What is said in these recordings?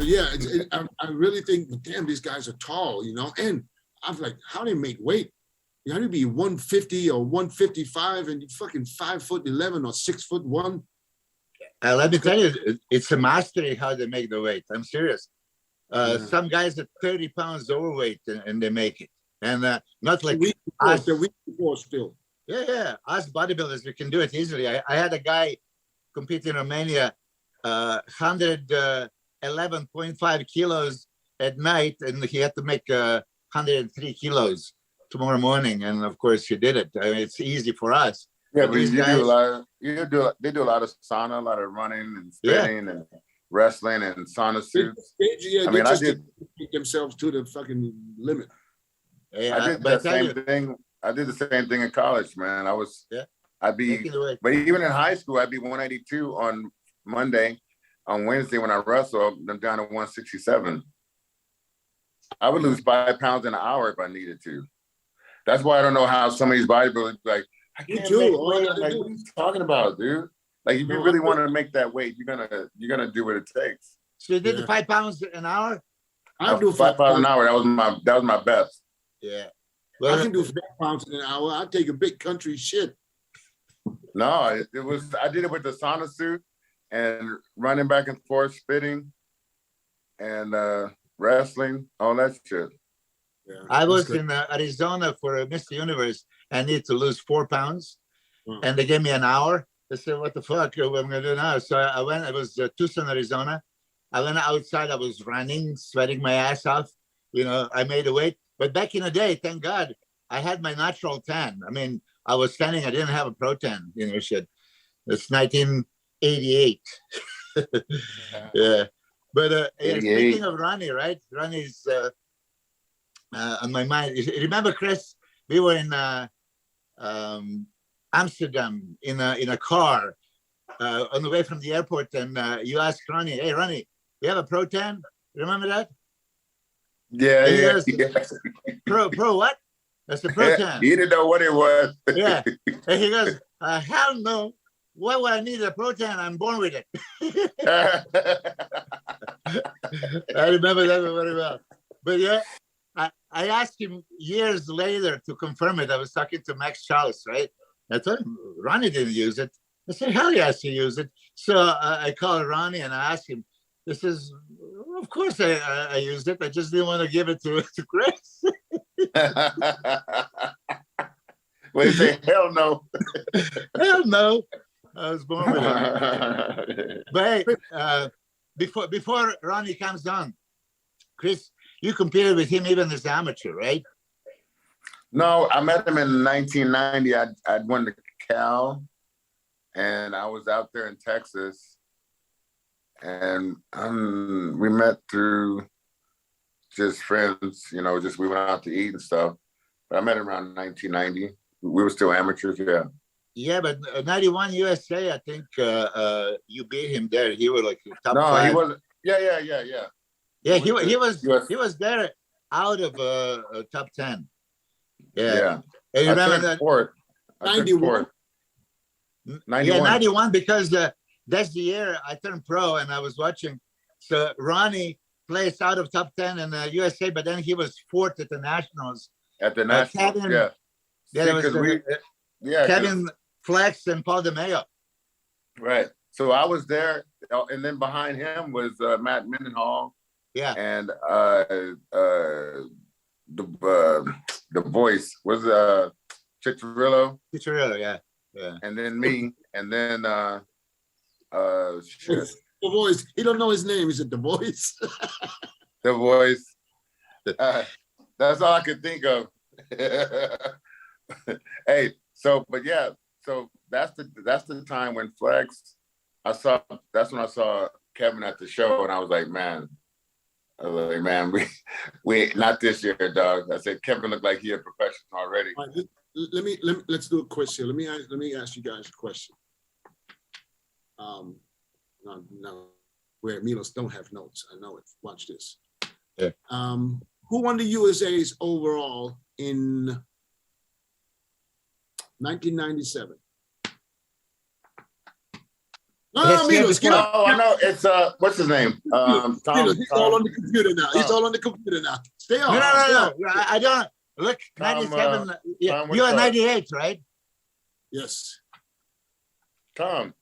yeah, I really think, damn, these guys are tall, you know. And I'm like, how do they make weight? You got to be 150 or 155, and you fucking 5'11" or 6'1". Let me tell you, it's a mastery how they make the weight. I'm serious. Some guys are 30 pounds overweight and they make it. And not like us. The week before still. Yeah. Us bodybuilders, we can do it easily. I had a guy compete in Romania, 111.5 kilos at night, and he had to make 103 kilos tomorrow morning. And of course, he did it. I mean, it's easy for us. Yeah, but you guys, do a lot of, they do a lot of sauna, a lot of running and spinning and wrestling and sauna suits. I mean, I did themselves to the fucking limit. Yeah, I did the same thing. I did the same thing in college, man. But even in high school, I'd be 182 on Monday. On Wednesday, when I wrestle, I'm down to 167. I would lose 5 pounds in an hour if I needed to. That's why I don't know how some of these bodybuilders like, I can't make weight. Like, what are you talking about, dude? Like, if you really want to make that weight, you're gonna do what it takes. So you did the 5 pounds an hour? I do 5 pounds an hour. That was my best. Yeah. Well, I can do 5 pounds in an hour. I take a big country shit. No, it was. I did it with the sauna suit and running back and forth, spitting, and wrestling, all that shit. Yeah, I was in Arizona for Mr. Universe. I needed to lose 4 pounds, and they gave me an hour. I said, "What the fuck? What am I gonna do now?" So I went. It was Tucson, Arizona. I went outside. I was running, sweating my ass off. You know, I made a weight. But back in the day, thank God, I had my natural tan. I mean, I was standing. I didn't have a pro tan. You know, shit. It's 1988. Yeah. But speaking of Ronnie, right? Ronnie's on my mind. Remember, Chris? We were in Amsterdam in a car on the way from the airport, and you asked Ronnie, "Hey, Ronnie, you have a pro tan?" Remember that? Yeah, goes, Pro what? That's a pro tan. He didn't know what it was. Yeah. And he goes, hell no. Why would I need a pro tan? I'm born with it. I remember that very well. But yeah, I asked him years later to confirm it. I was talking to Max Charles, right? I told him, Ronnie didn't use it. I said, hell yes, he used it. So I called Ronnie and I asked him, this is, of course I used it. I just didn't want to give it to Chris. Well, he said, hell no. Hell no. I was born with it. But hey, before Ronnie comes on, Chris, you competed with him even as amateur, right? No, I met him in 1990. I'd won the Cal, and I was out there in Texas. And we met through just friends, you know, just we went out to eat and stuff. But I met him around 1990. We were still amateurs, yeah. Yeah, but 91 USA, I think you beat him there. He was like top 5. No, he wasn't. Yeah. Yeah, he was there out of top 10. Yeah. And you remember that? 91. 91. Yeah, 91 because that's the year I turned pro and I was watching. So Ronnie placed out of top 10 in the USA, but then he was 4th at the Nationals. At the Nationals, Kevin, yeah. Yeah, there was Kevin Flex and Paul DeMeo. Right. So I was there, and then behind him was Matt Mendenhall. Yeah. And the voice was Chicharrillo. Chicharrillo, yeah. And then me, and then shit. The voice. He don't know his name. He said the voice. The voice. That's all I could think of. Hey, so that's the time when Flex. That's when I saw Kevin at the show, and I was like, man, we not this year, dog. I said Kevin looked like he a professional already. Right, let's do a quiz here. Let me ask you guys a question. No, where Milos don't have notes. I know it. Watch this. Yeah. Who won the USA's overall in 1997? Milos, get up. Oh, I know. It's what's his name? Tom. He's all on the computer now. He's all on the computer now. Stay on. No. I don't look. 97. You are 98, right? Yes. Tom.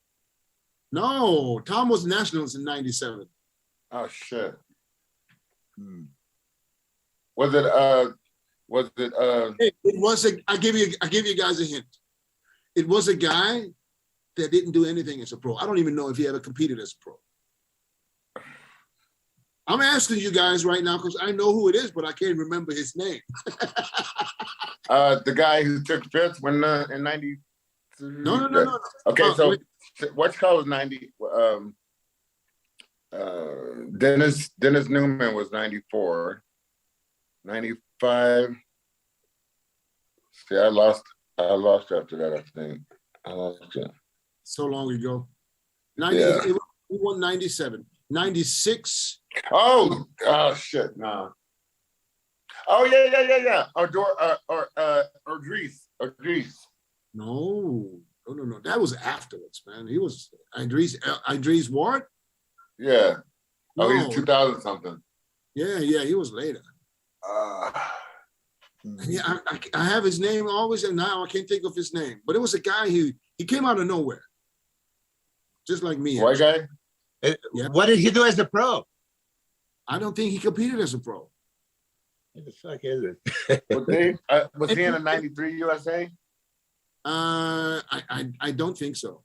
No, Tom was nationals in 97. Oh shit. It was I give you guys a hint. It was a guy that didn't do anything as a pro. I don't even know if he ever competed as a pro. I'm asking you guys right now because I know who it is, but I can't remember his name. The guy who took fifth when in 90. No. Okay, so what's called 90? Dennis Newman was 94. 95. See, I lost after that, I think. I lost it. So long ago. 90, yeah. He won 97. 96. Oh shit, no. Oh yeah. Or Dries. No. That was afterwards, man. He was Idris Ward? Yeah. Oh, No. he's 2000 something. Yeah, he was later. Yeah, I have his name always, and now I can't think of his name. But it was a guy he came out of nowhere, just like me. White guy. Yeah. What did he do as a pro? I don't think he competed as a pro. What the fuck is it? Was he in a 93 USA? I don't think so.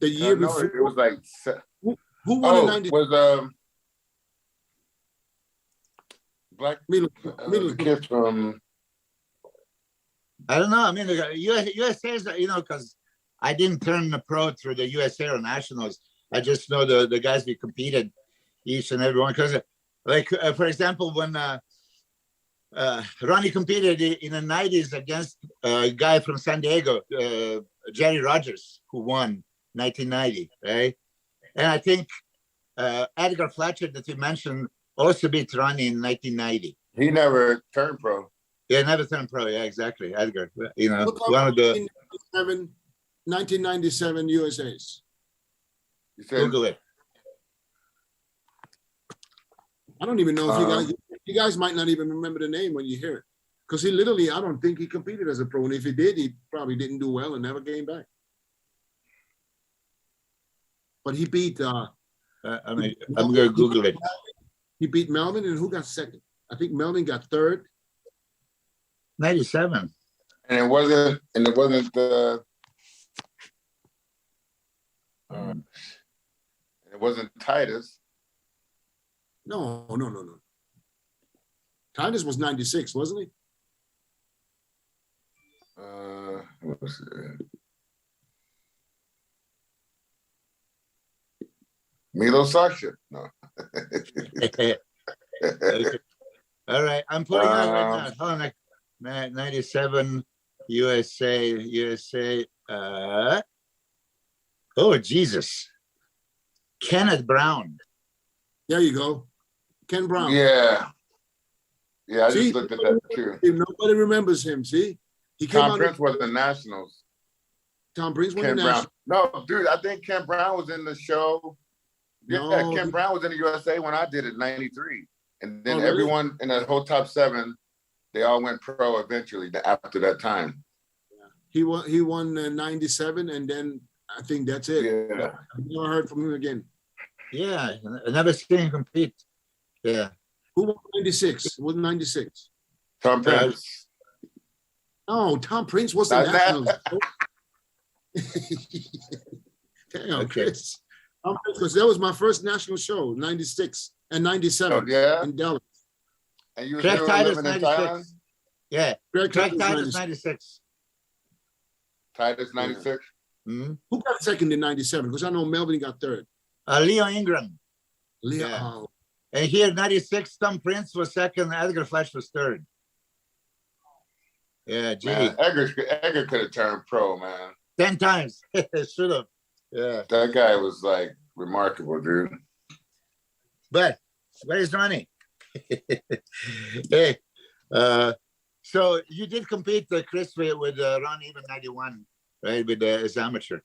The year before, it was like who won in 93? Was Black Milos. Kid from. I don't know. I mean, the USA is, because I didn't turn the pro through the USA or nationals. I just know the guys we competed, each and every one. Because, for example, when Ronnie competed in the 90s against a guy from San Diego, Jerry Rogers, who won 1990, right? And I think Edgar Fletcher that you mentioned also beat Ronnie in 1990. He never turned pro. Yeah, never turned pro. Yeah, exactly. Edgar, one of the 1997 USAs. You said, Google it. I don't even know if you guys might not even remember the name when you hear it. Because I don't think he competed as a pro. And if he did, he probably didn't do well and never came back. But he beat... I'm going to Google it. He beat Melvin, and who got second? I think Melvin got third. 97. And it wasn't it wasn't Titus. No. Titus was 96, wasn't he? What was it? Milos Sasha. No. Okay. All right, I'm putting on right now. Hold on, 97 USA. Oh Jesus, Kenneth Brown. There you go, Ken Brown. Yeah, I just looked at that too. Nobody remembers him. See, he came Tom Prince was the Nationals. Tom Prince was Ken the Brown. Nationals. No, dude, I think Ken Brown was in the show. Yeah, Ken Brown was in the USA when I did it, 93. And then everyone in that whole top 7, they all went pro eventually after that time. Yeah. He won 97, and then I think that's it. Yeah. I've never heard from him again. Yeah, I never seen him compete. Yeah. Who won 96? Who won 96? Tom Prince. No, Tom Prince was the Nationals. Damn, Chris. Because that was my first national show, 96 and 97 in Dallas. And you were still living in Thailand? Yeah, Greg Titus 96. Titus 96? Yeah. Who got second in 97? Because I know Melvin got third. Leo Ingram. Leo. Yeah. And here, 96, Tom Prince was second, Edgar Fletcher was third. Yeah, gee. Man, Edgar could have turned pro, man. 10 times. Should have. Yeah. That guy was like remarkable, dude. But where's Ronnie? Hey, so you did compete, Chris, with Ronnie even 91, right? With as amateur.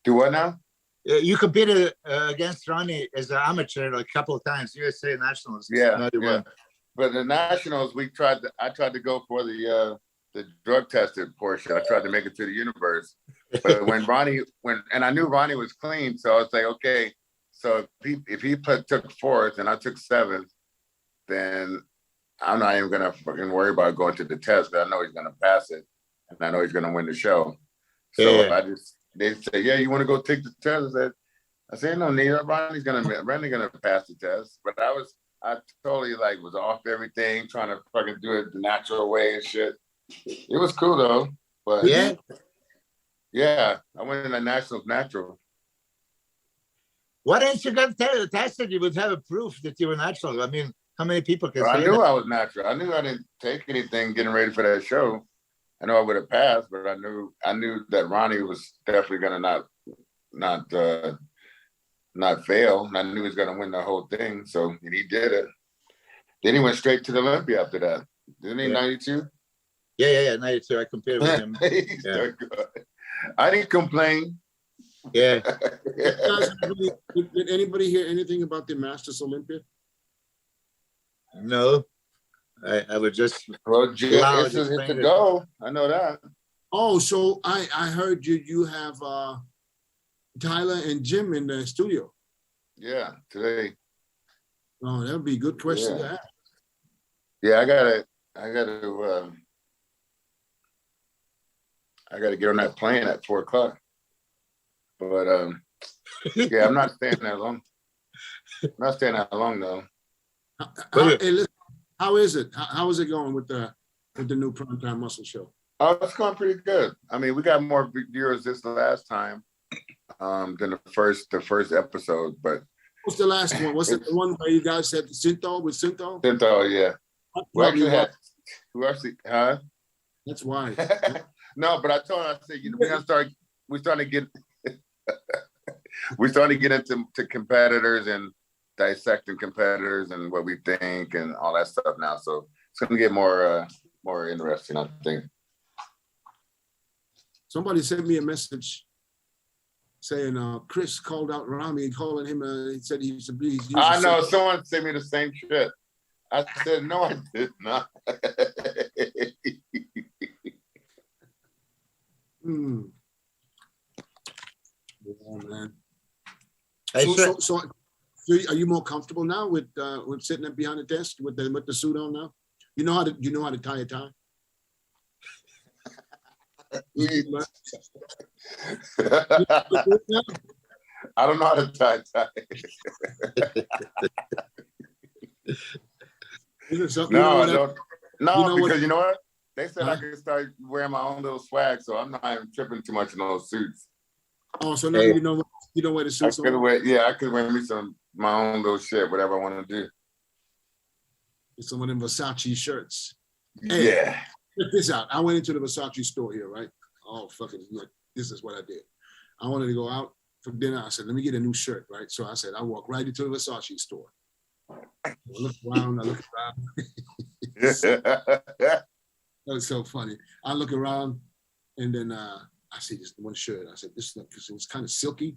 Do what now? You competed against Ronnie as an amateur like a couple of times, USA Nationals. Yeah, yeah. But the Nationals, I tried to go for the drug tested portion. I tried to make it to the universe. But when and I knew Ronnie was clean, so I was like, okay, so if he took fourth and I took seventh, then I'm not even gonna fucking worry about going to the test, but I know he's gonna pass it, and I know he's gonna win the show. So they say, yeah, you want to go take the test? I said, no need. Ronnie's gonna pass the test. But I totally like was off everything, trying to fucking do it the natural way and shit. It was cool though. But yeah, I went in the Nationals natural. Why didn't you get tested? You would have a proof that you were natural. I mean, how many people can say I knew that? I was natural. I knew I didn't take anything getting ready for that show. I know I would have passed, but I knew that Ronnie was definitely gonna not fail. And I knew he was gonna win the whole thing. So and he did it. Then he went straight to the Olympia after that. Didn't he? 92? Yeah, 92. I compared with him. So good. I didn't complain. Yeah. Did anybody hear anything about the Masters Olympia? No. I would just it's a go. I know that. Oh, so I heard you have Tyler and Jim in the studio. Yeah, today. Oh, that would be a good question to ask. Yeah, I gotta get on that plane at 4:00. But yeah, I'm not staying that long. I'm not staying that long though. Hey, listen, how is it? How is it going with the new Primetime Muscle Show? Oh, it's going pretty good. I mean, we got more viewers this last time than the first episode. But what's the last one? What's the one where you guys said Cinto with Cinto? Cinto, yeah. We actually had huh? That's why. No, but I told her, I said, we're starting to get into competitors and dissecting competitors and what we think and all that stuff now. So it's gonna get more interesting, I think. Somebody sent me a message saying Chris called out Rami, calling him. He said he used to be. I know someone sent me the same shit. I said no, I did not. Yeah, man. So are you more comfortable now with sitting up behind the desk with the suit on now? You know how to tie a tie? I don't know how to tie a tie. No, I don't. No, because you know what? They said I could start wearing my own little swag, so I'm not even tripping too much in those suits. Oh, so now you know where the suits are? I could wear me my own little shit, whatever I want to do. Some of them Versace shirts. Hey, yeah. Check this out. I went into the Versace store here, right? Oh, fucking, this is what I did. I wanted to go out for dinner. I said, let me get a new shirt, right? So I said, I walk right into the Versace store. I look around. That was so funny. I look around and then I see this one shirt. I said, this look, because it was kind of silky.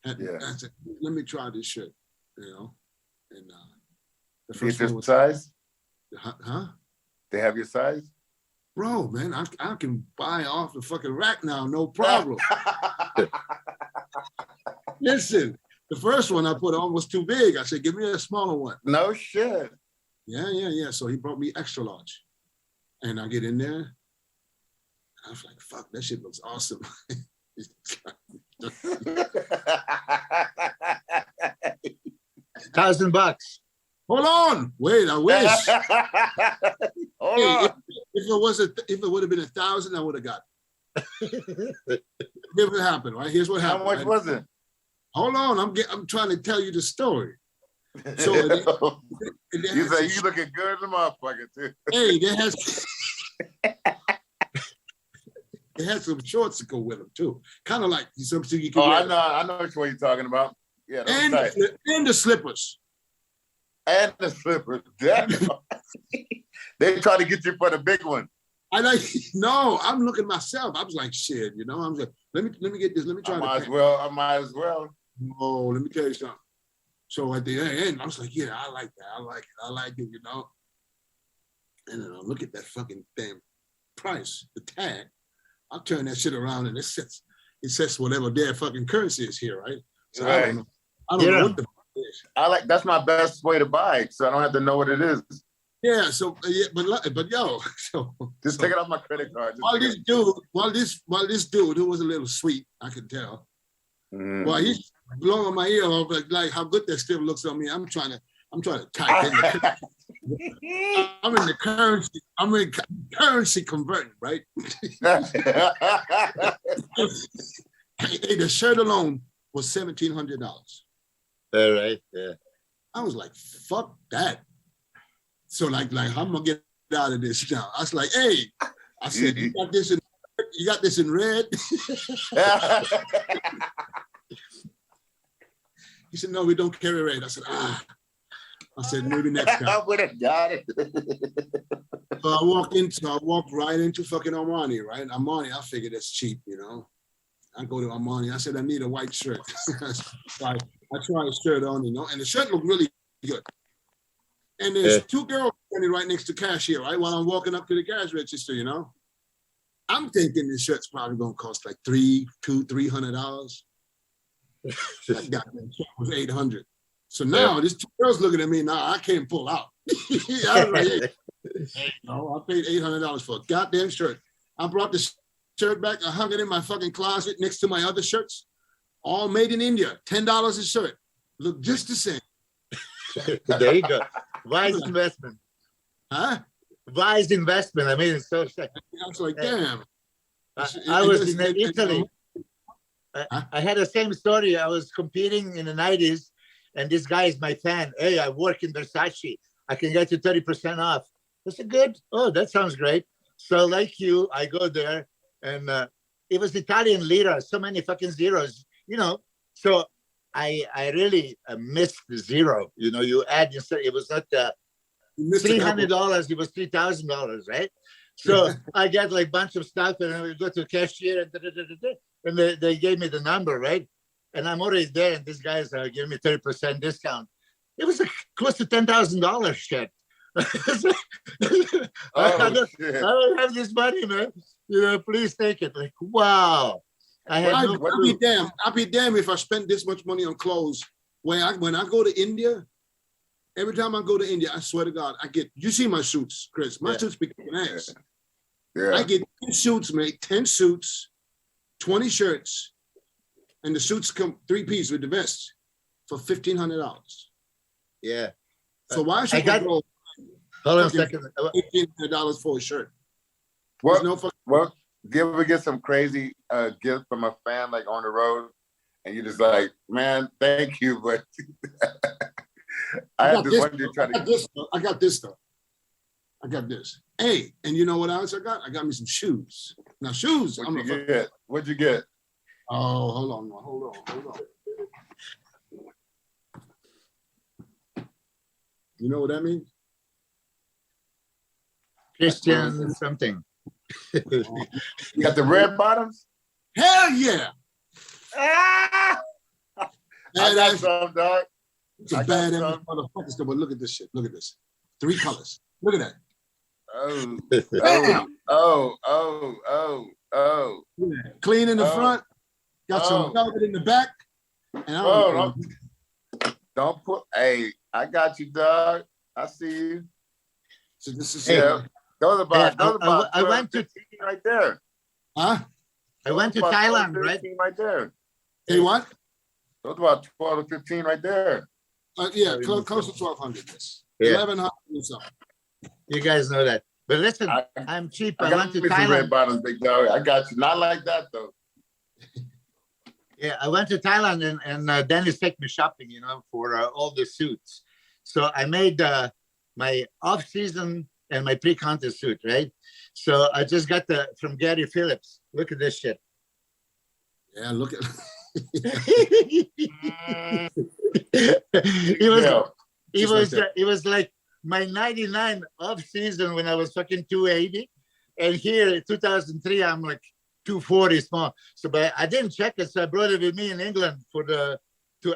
I said, let me try this shirt, And the first one was size? Huh? They have your size? Bro, man, I can buy off the fucking rack now, no problem. Listen, the first one I put on was too big. I said, give me a smaller one. No shit. Yeah. So he brought me extra large. And I get in there. And I was like, fuck, that shit looks awesome. $1,000. Hold on. Wait, I wish. Hold on. If it would have been 1,000, I would have got it. Here's what happened, right? Here's what happened. How much was it? Hold on, I'm trying to tell you the story. So you say you looking good as a motherfucker too. Hey, they had some shorts to go with them too. Kind of like something you can wear. I know which one you're talking about. Yeah, and the slippers. And the slippers. They try to get you for the big one. No, I'm looking myself. I was like, shit, you know. I'm like, let me get this. Let me try. I might as well. Oh, let me tell you something. So at the end, I was like, yeah, I like that. I like it, you know. And then I look at that fucking damn price, the tag. I'll turn that shit around and it says whatever their fucking currency is here, right? So right. I don't know what the fuck it is. That's my best way to buy it, so I don't have to know what it is. Yeah, so but yo, so just take it off my credit card. While this dude who was a little sweet, I could tell. Well, he's blowing my ear off like how good that still looks on me. I'm trying to type in the I'm in the currency. I'm in currency converting, right? Hey, the shirt alone was $1,700. All right, yeah. I was like, fuck that. So like how am I gonna get out of this now? I was like, hey, I said, you got this in red? He said, no, we don't carry red. I said, I said, maybe next time. I would have got it. So I walked right into fucking Armani, right? Armani, I figured that's cheap, you know. I go to Armani, I said, I need a white shirt. So I tried a shirt on, you know, and the shirt looked really good. And there's two girls standing right next to cashier, right? While I'm walking up to the cash register, you know. I'm thinking this shirt's probably gonna cost like $300. That goddamn shirt was $800. So now these two girls looking at me now, I can't pull out. I was like, hey, no, I paid $800 for a goddamn shirt. I brought the shirt back, I hung it in my fucking closet next to my other shirts, all made in India, $10 a shirt. Look just the same. There you go. Wise investment. Huh? Wise investment. I mean, it's so sad. I was like, damn. I was in Italy. I had the same story. I was competing in the 90s, and this guy is my fan. Hey, I work in Versace. I can get you 30% off. I said, good. Oh, that sounds great. So like you, I go there, and it was Italian lira, so many fucking zeros, you know. So I really missed the zero. You know, you add, you say it was not $300, it was $3,000, right? So I get like a bunch of stuff, and then we go to the cashier, and they gave me the number, right? And I'm already there, and this guy's giving me 30% discount. It was like close to $10,000 shit. I don't have this money, man. You know, please take it. Like, wow. I'll be damned if I spent this much money on clothes. When I go to India, every time I go to India, I swear to God, you see my suits, Chris. My suits become an ass. Yeah. I get 10 suits, mate, 10 suits, 20 shirts, and the suits come 3-piece with the vest for $1,500. Yeah. So why should I go? Hold on a second. $1,500 for a shirt? Well, do you ever get some crazy gift from a fan, like on the road, and you're just like, man, thank you, but I got this. Hey, and you know what else I got? I got me some shoes. Now shoes. What'd you get? Oh, hold on. You know what that means? Christian something. You got the red bottoms? Hell yeah! I got some, dog. It's a bad motherfuckers. But look at this shit. Look at this. 3 colors. Look at that. Oh. Clean in the front. Got some velvet in the back. And don't put. Hey, I got you, dog. I see you. So this is those about I went to right there. Huh? I went to Thailand, right? Right there. Hey, what? Those about 12 to 15 right there. Yeah, close to 1,200. Yes. 1,100 or something. You guys know that. But listen, I'm cheap. I went to Thailand. Red bottoms, big dog. I got you. Not like that though. Yeah, I went to Thailand, and Dennis took me shopping, you know, for all the suits. So I made my off-season and my pre-contest suit, right? So I just got from Gary Phillips. Look at this shit. Yeah, look at it was like my 99 off season when I was fucking 280, And here in 2003, I'm like 240 small. So, but I didn't check it, so I brought it with me in England to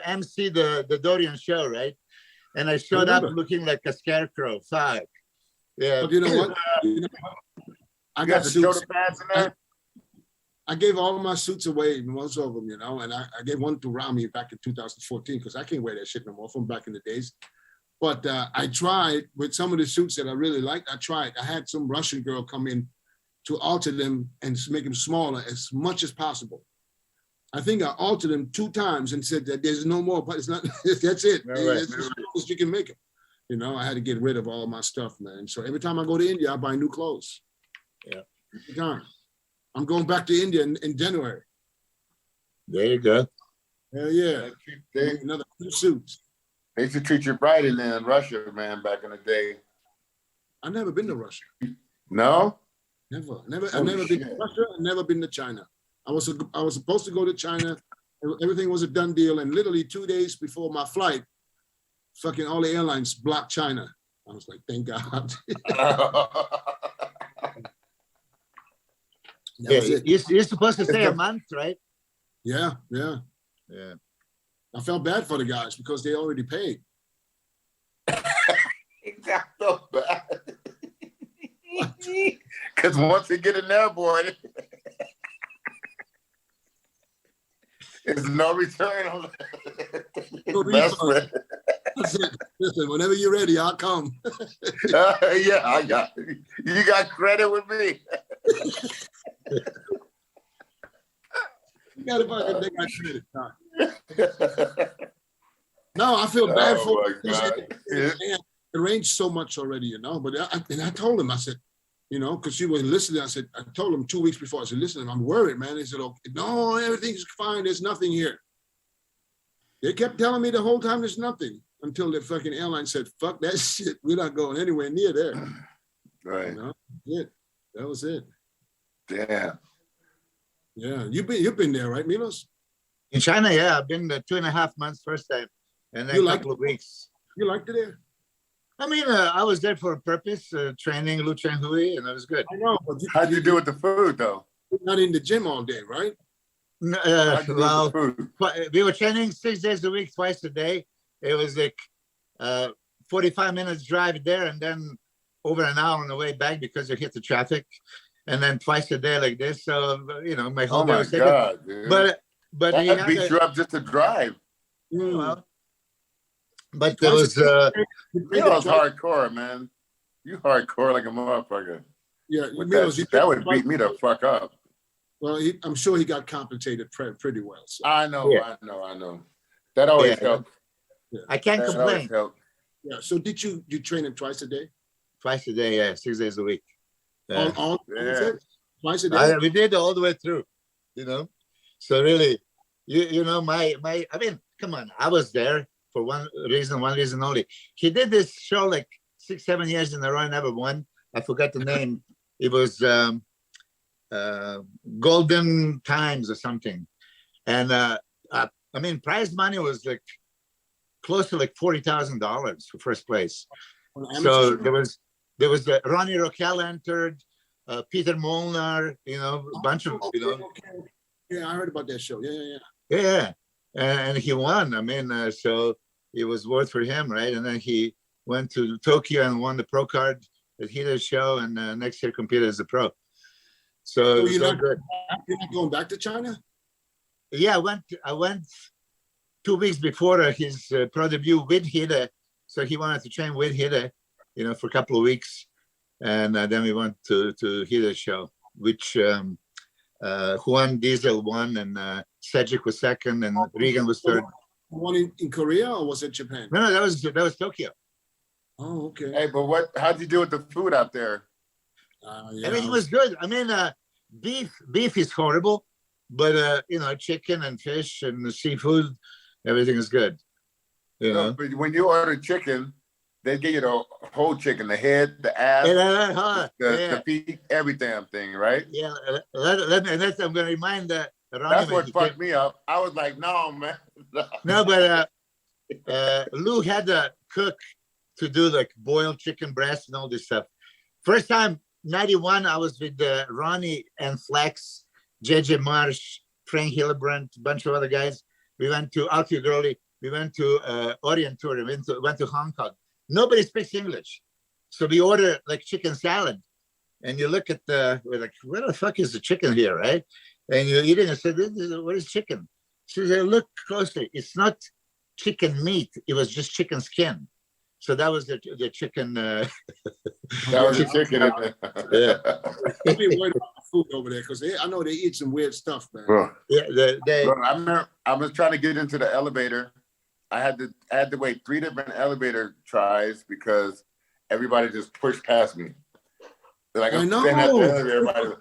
MC the Dorian show, right? And I showed up looking like a scarecrow. Fuck. Yeah. But you know what? I got suits. I gave all my suits away, most of them, and I gave one to Ronnie back in 2014 because I can't wear that shit no more from back in the days. But I tried with some of the suits that I really liked. I had some Russian girl come in to alter them and make them smaller as much as possible. I think I altered them 2 times and said that there's no more, but it's not, that's it. It's as small as you can make them. I had to get rid of all my stuff, man. So every time I go to India, I buy new clothes. Yeah. Every time. I'm going back to India in January. There you go. Hell yeah. Another 2 suits. They used to treat you right in Russia, man, back in the day. I've never been to Russia. No? Never. I've never been to Russia. I've never been to China. I was supposed to go to China. Everything was a done deal. And literally 2 days before my flight, fucking all the airlines blocked China. I was like, thank God. Yeah, you're supposed to stay a month, right? Yeah. Yeah. I felt bad for the guys because they already paid. I felt bad. Because once they get in there, boy, there's no return on that. Listen, whenever you're ready, I'll come. Yeah, you got credit with me. You gotta fucking take my credit. No, I feel bad for it arranged so much already, But I told him, I said, because she wasn't listening. I told him 2 weeks before. I said, listen, I'm worried, man. He said, okay, no, everything's fine. There's nothing here. They kept telling me the whole time there's nothing until the fucking airline said, fuck that shit. We're not going anywhere near there. Right. That was it. Damn. Yeah, you've been there, right, Milos? In China, yeah, I've been 2.5 months first time, and then a couple of weeks. You liked it there? I mean, I was there for a purpose, training Lu Chen Hui, and it was good. I know, but how'd you do with the food, though? Not in the gym all day, right? Well, we were training 6 days a week, twice a day. It was like 45 minutes drive there, and then over an hour on the way back because you hit the traffic. And then twice a day like this, so my whole day was taken. God, dude. But that beats you up just to drive. Well, but there was hardcore, man. You hardcore like a motherfucker. Yeah, that would beat me the fuck up. Well, I'm sure he got compensated pretty well. So. I know. That always helps. Yeah. I can't complain. Yeah. So did you train him twice a day? Twice a day, yeah, 6 days a week. Twice a day? We did all the way through, So really, my I mean, come on, I was there for one reason only. He did this show like 6-7 years in a row, never won. I forgot the name. It was Golden Times or something. And I mean, prize money was like close to like $40,000 for first place. So there was Ronnie Rochelle entered, Peter Molnar, a bunch of, Yeah, I heard about that show. Yeah. Yeah, and he won. I mean, so it was worth for him, right? And then he went to Tokyo and won the pro card at Hita's show, and next year competed as a pro. So you're not going back to China? Yeah, I went 2 weeks before his pro debut with Hita, so he wanted to train with Hita, for a couple of weeks, and then we went to Hita's show, which Juan Diesel won, and Cedric was second, and Regan was third. One in Korea, or was it Japan? No, that was Tokyo. Oh, okay. Hey, but how'd you do with the food out there? Everything was good. I mean, beef is horrible, but chicken and fish and the seafood, everything is good. But when you order chicken, they give you the whole chicken, the head, the ass, the feet, every damn thing, right? Yeah. I'm going to remind Ronnie. That's what fucked me up. I was like, no, man. No, but Lou had a cook to do like boiled chicken breast and all this stuff. First time 91, I was with Ronnie and Flex, JJ Marsh, Frank Hillebrand, a bunch of other guys. We went to Alfie Gurley. We went to Orient Tour. We went to Hong Kong. Nobody speaks English. So we order like chicken salad. And you look at we're like, where the fuck is the chicken here, right? And you're eating and say, what is chicken? She said, look closely. It's not chicken meat. It was just chicken skin. So that was the chicken. That was the chicken. Yeah. I'll be worried about the food over there because I know they eat some weird stuff, man. Bro, yeah, bro, I remember I was trying to get into the elevator. I had to wait 3 different elevator tries because everybody just pushed past me. Like, I know. Everybody.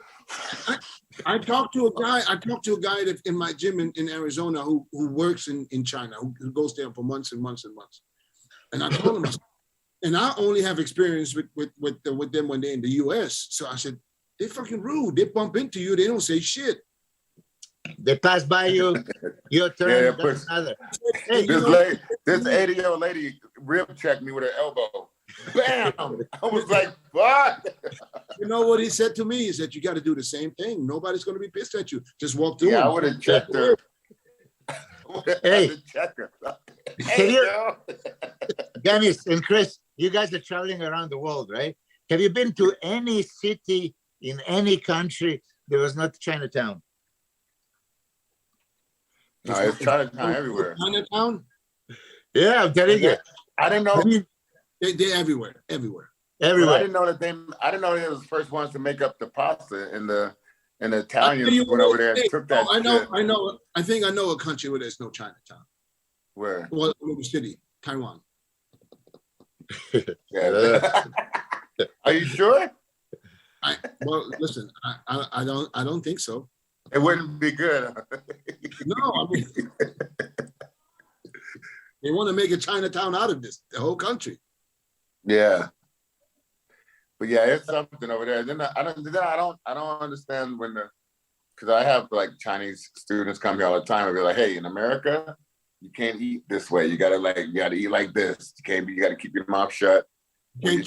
I talked to a guy. That in my gym in Arizona who works in China, who goes there for months and months and months. And I told him, and I only have experience with them when they're in the U.S. So I said, they're fucking rude. They bump into you. They don't say shit. They pass by you. Your turn. Hey, this 80-year-old lady rib checked me with her elbow. Bam! I was like, what? You know what he said to me? He said, you got to do the same thing. Nobody's going to be pissed at you. Just walk through. Yeah, I would have checked her. Hey, hey, Dennis and Chris, you guys are traveling around the world, right? Have you been to any city in any country that was not Chinatown? No, it's Chinatown everywhere. Chinatown? Yeah, I'm telling you. I didn't know. They're everywhere. Everywhere. Everywhere. I didn't know that they was the first ones to make up the pasta in the Italians went over there and took that. I know. I think I know a country where there's no Chinatown. Where? Well, city, Taiwan. Yeah. Are you sure? Well, listen, I don't think so. It wouldn't be good. No, I mean, they want to make a Chinatown out of this, the whole country. Yeah. But yeah, it's something over there. Then I don't understand because I have like Chinese students come here all the time and be like, hey, in America, you can't eat this way. You gotta eat like this. You gotta keep your mouth shut. You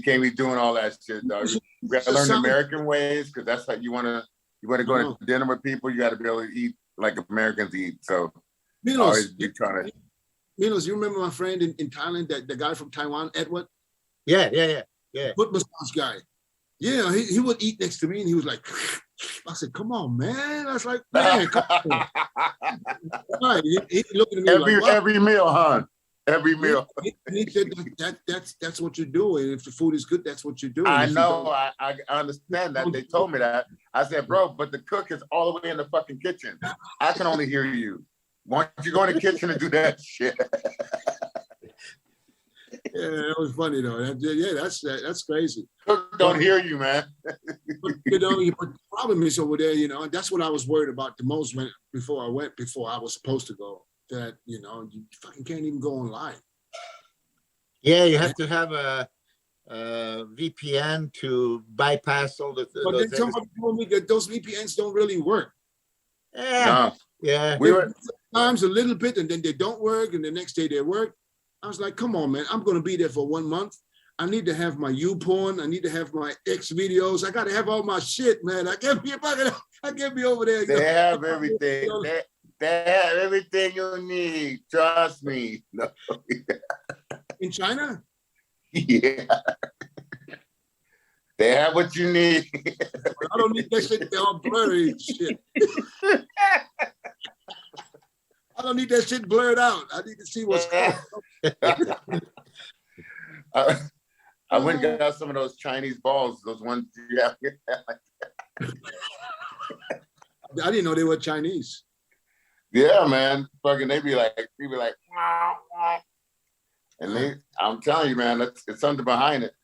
can't be doing all that shit, dog. You gotta learn the American ways because that's how you wanna go to dinner with people. You gotta be able to eat like Americans eat. So Milos, you remember my friend in Thailand, the guy from Taiwan, Edward? Yeah. Foot massage guy. Yeah, he would eat next to me and he was like, I said, come on, man. I was like, man, come on. Right. He looked at me every meal, huh? Every meal. He said that's what you do. And if the food is good, that's what you do. I know. I understand that. They told me that. I said, bro, but the cook is all the way in the fucking kitchen. I can only hear you. Why don't you go in the kitchen and do that shit? Yeah, that was funny though. That's crazy. Cook don't hear you, man. But the problem is over there, and that's what I was worried about the most before I was supposed to go. That you fucking can't even go online. Yeah, you have to have a VPN to bypass all the. But then somebody told me that those VPNs don't really work. Yeah. No. Yeah. Sometimes a little bit, and then they don't work, and the next day they work. I was like, come on, man, I'm going to be there for 1 month. I need to have my YouPorn. I need to have my X videos. I got to have all my shit, man. I can't be over there. They have everything. They have everything you need. Trust me. No. In China? Yeah. They have what you need. I don't need that shit. They're all blurry shit. I don't need that shit blurred out. I need to see what's going on. I went and got some of those Chinese balls, those ones you have here. I didn't know they were Chinese. Yeah, man. Fucking they be like, and I'm telling you, man, it's something behind it.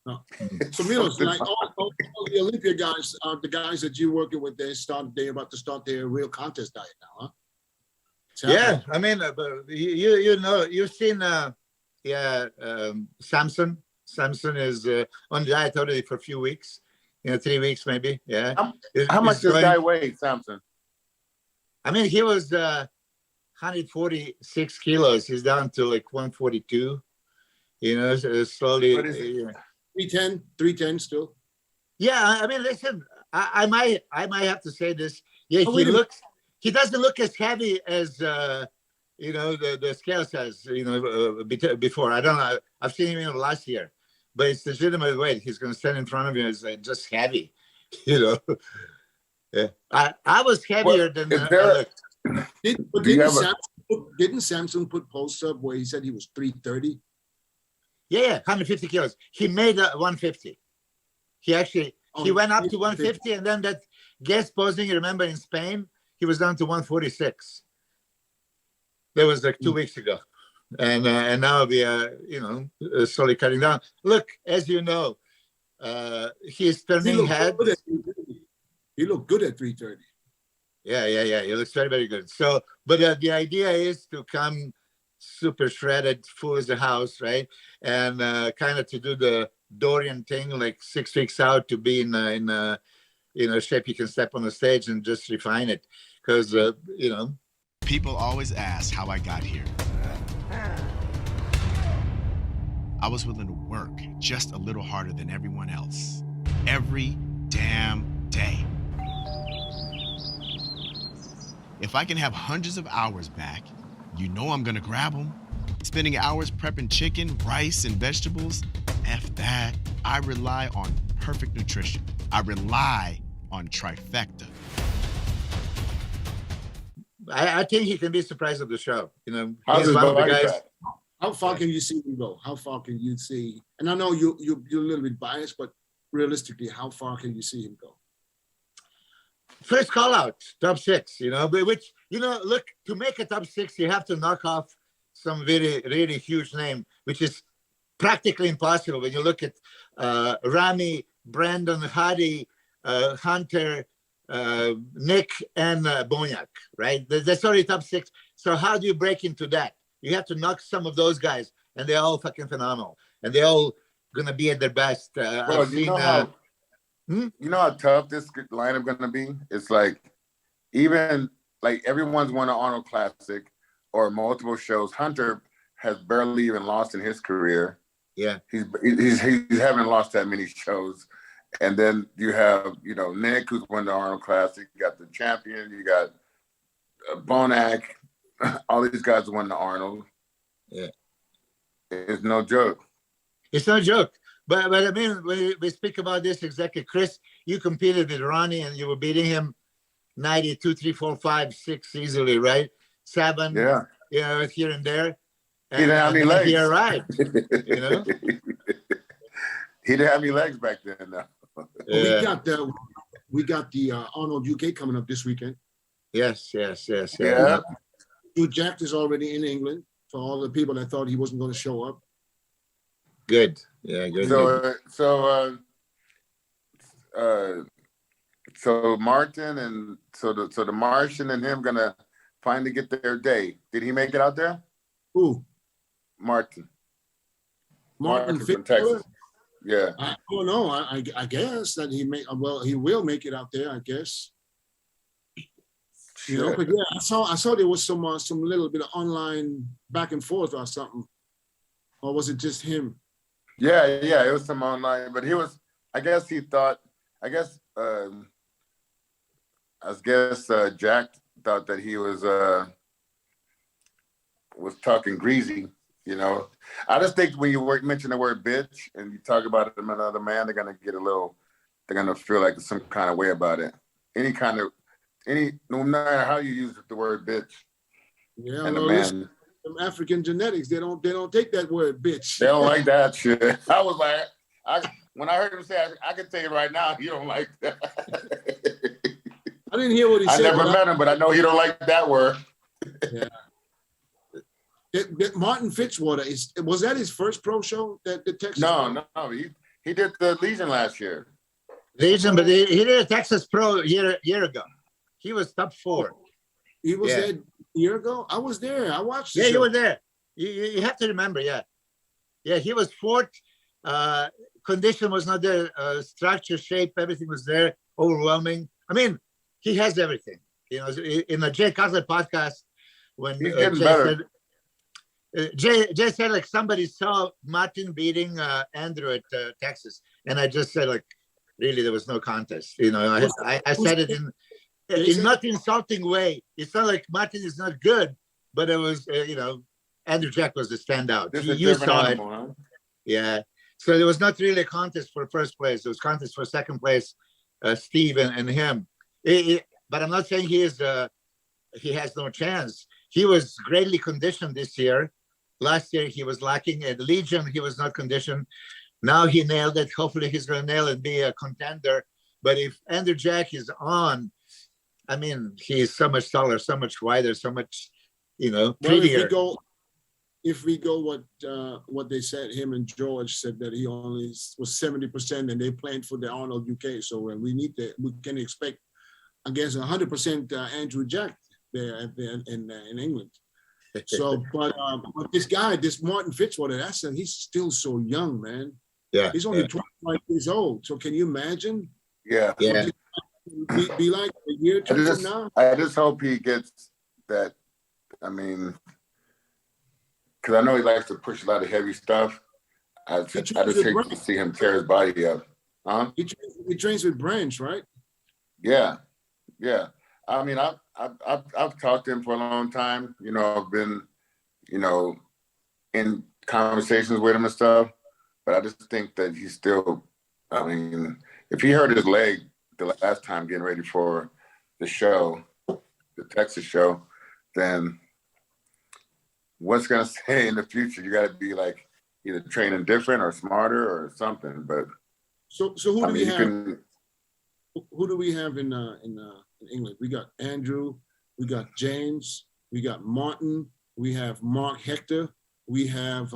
No. So Milos, like all the Olympia guys, the guys that you're working with, they're about to start their real contest diet now, huh? Yeah, I mean, you've seen, Samson. Samson is on diet already for a few weeks, 3 weeks maybe. Yeah. How much does this guy weigh, Samson? I mean, he was 146 kilos. He's down to like 142. Slowly. 310 still. Yeah, I mean, listen, I might have to say this. Yeah, he doesn't look as heavy as the scale says. Before I don't know. I've seen him last year, but it's legitimate weight. He's going to stand in front of you as just heavy. Yeah, I was heavier than. Didn't Samson put posts up where he said he was 330? Yeah, 150 kilos. He made 150. He went up to 150, and then that guest posing, you remember, in Spain, he was down to 146. That was like 2 weeks ago. And now we are, slowly cutting down. Look, as you know, he's turning head. He looked good at 330. Yeah. He looks very, very good. So, but the idea is to come super shredded, full as a house, right? And kind of to do the Dorian thing, like 6 weeks out, to be in shape you can step on the stage and just refine it. Because, People always ask how I got here. I was willing to work just a little harder than everyone else. Every damn day. If I can have hundreds of hours back, I'm gonna grab them. Spending hours prepping chicken, rice, and vegetables, F that. I rely on perfect nutrition. I rely on trifecta. I think he can be surprised of the show. How's he's one of the guys. How far can you see him go? How far can you see? And I know you're a little bit biased, but realistically, how far can you see him go? First call out, top 6, which, look, to make a top 6, you have to knock off some very, really huge name, which is practically impossible when you look at Ronnie, Brandon, Hadi, Hunter, Nick, and Bonyak, right? That's already top 6. So how do you break into that? You have to knock some of those guys, and they're all fucking phenomenal, and they're all gonna be at their best. You know how tough this lineup gonna be? It's like, even like everyone's won an Arnold Classic or multiple shows. Hunter has barely even lost in his career. Yeah, he haven't lost that many shows. And then you have Nick, who's won the Arnold Classic. You got the champion. You got Bonac. All these guys won the Arnold. Yeah, it's no joke. It's no joke. But I mean, we speak about this exactly. Chris, you competed with Ronnie and you were beating him 92, 3, 4, 5, 6 easily, right? 7, yeah. Here and there. He didn't have any legs. He arrived, He didn't have any legs back then, though. Yeah. We got the Arnold UK coming up this weekend. Yes. Yeah. Jack is already in England for all the people that thought he wasn't going to show up. Good. Yeah, good. So Martin and the Martian and him gonna finally get their day. Did he make it out there? Who? Martin from Texas. Yeah. I don't know. I guess that he will make it out there, I guess. But yeah, I saw there was some little bit of online back and forth or something. Or was it just him? Yeah, it was some online, but Jack thought that he was talking greasy, I just think when you mention the word bitch and you talk about another man, they're gonna feel like some kind of way about it. No matter how you use the word bitch. Yeah, and listen, from African genetics, they don't take that word bitch. They don't like that shit. I was like, when I heard him say, I can tell you right now, he don't like that. I didn't hear what he said. I never met him, but I know he don't like that word. Yeah. Martin Fitzwater, was that his first pro show? The Texas? No. He did the Legion last year. Legion, but he did a Texas Pro a year ago. He was top 4. He was there a year ago? I was there. I watched the show. You were there. You have to remember, yeah. Yeah, he was 4th. Condition was not there. Structure, shape, everything was there. Overwhelming. I mean, he has everything. In the Jay Cutler podcast, when he's getting better. Said, Jay said like somebody saw Martin beating Andrew at Texas, and I just said like, really, there was no contest. You know, I said it in not insulting way. It's not like Martin is not good, but it was you know, Andrew Jack was the standout. You saw animal, it, huh? Yeah. So there was not really a contest for first place. There was contest for second place, Steve and him. But I'm not saying he has no chance. He was greatly conditioned this year. Last year he was lacking. At Legion he was not conditioned. Now he nailed it. Hopefully he's going to nail it and be a contender. But if Andrew Jack is on, I mean, he's so much taller, so much wider, so much, you know, prettier. Well, if we go what they said, him and George said that he only was 70%, and they planned for the Arnold UK. So we can expect, I guess, 100% Andrew Jack there in England. So, but this Martin Fitzwater, he's still so young, man. Yeah, he's only 25 years old. So can you imagine? Yeah. Be like a year or two from now. I just hope he gets that. I mean, because I know he likes to push a lot of heavy stuff. I just hate to see him tear his body up. Huh? He trains with Branch, right? Yeah. I mean, I've talked to him for a long time. You know, I've been, you know, in conversations with him and stuff. But I just think that he's still. I mean, if he hurt his leg the last time getting ready for the show, the Texas show, then what's gonna say in the future? You got to be like either training different or smarter or something. But so who do we have? Who do we have in England? We got Andrew, we got James, we got Martin, we have Mark Hector, we have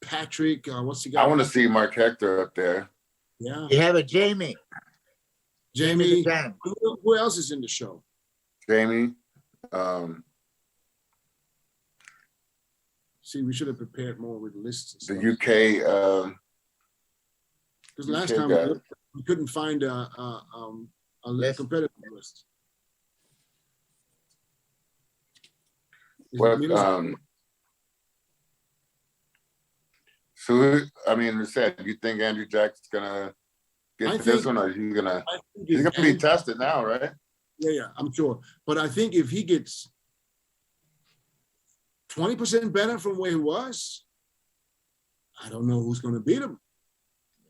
Patrick. What's the guy? I want to see Mark Hector up there. Yeah. You have a Jamie. Jamie. Who else is in the show? Jamie. See, we should have prepared more with lists. The UK. Because last time we couldn't find a competitive list. What? So I mean, you said, you think Andrew Jack's gonna get to this one, or he's gonna be tested now, right? Yeah, I'm sure. But I think if he gets 20% better from where he was, I don't know who's going to beat him.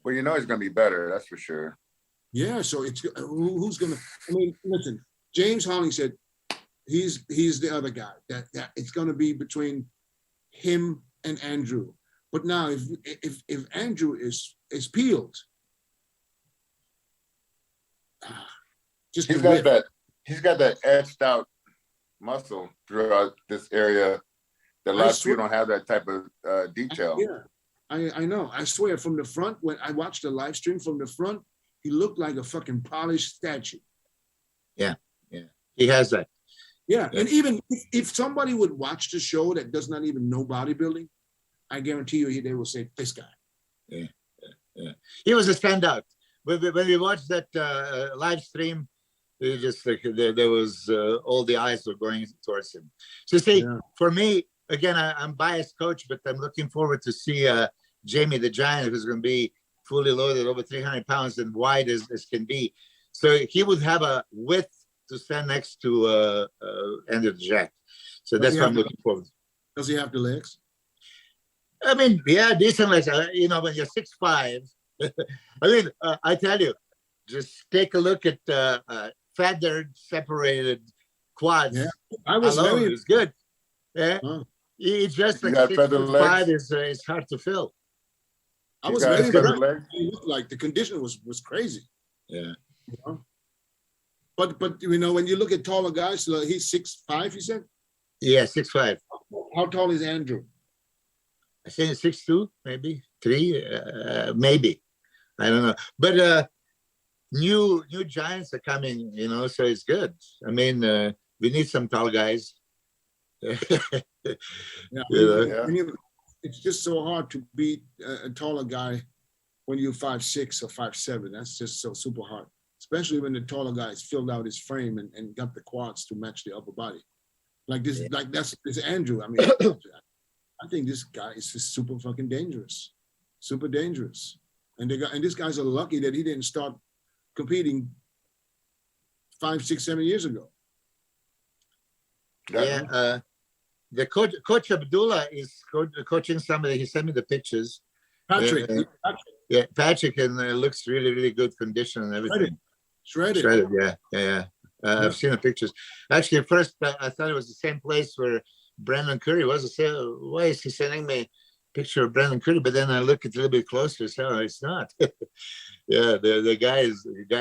Well, you know he's going to be better, that's for sure. Yeah, so it's who's going to. I mean, listen, James Harling said he's the other guy. That it's going to be between him and Andrew. But now, if Andrew is peeled, just he's got that etched out muscle throughout this area. That a lot of people don't have that type of detail. Yeah, I know. I swear, from the front, when I watched the live stream from the front, he looked like a fucking polished statue. Yeah, he has that. Yeah, and even if somebody would watch the show that does not even know bodybuilding, I guarantee you they will say, this guy. Yeah. He was a standout. When we watched that live stream, it just like there was all the eyes were going towards him. So see, for me, again, I'm biased coach, but I'm looking forward to see Jamie the Giant, who's going to be fully loaded, over 300 pounds and wide as can be. So he would have a width to stand next to Andrew Jack. So that's what I'm looking forward to. Does he have the legs? I mean, yeah, decent legs. You know, when you're 6'5", I mean, I tell you, just take a look at feathered, separated quads. Yeah, I was alone. It's good. Yeah, it's just like 6'5" is hard to fill. I was very impressed. Like the condition was crazy. Yeah. You know? But you know, when you look at taller guys, he's 6'5", you said? Yeah, 6'5". How tall is Andrew? I think 6'2", maybe 3, maybe. I don't know. But new giants are coming, you know, so it's good. I mean, we need some tall guys. It's just so hard to beat a taller guy when you're 5'6" or 5'7". That's just so super hard, especially when the taller guys filled out his frame and got the quads to match the upper body. Like this, like that's Andrew. I mean, I think this guy is just super fucking dangerous, super dangerous. And these guys are lucky that he didn't start competing 5, 6, 7 years ago. Yeah, the coach Abdullah is coaching somebody. He sent me the pictures. Patrick. Yeah, Patrick, and looks really good condition and everything. Shredded. Yeah. I've seen the pictures. Actually, at first I thought it was the same place where Brandon Curry was. I said, why is he sending me a picture of Brandon Curry? But then I look at it a little bit closer. So it's not. Yeah, the guy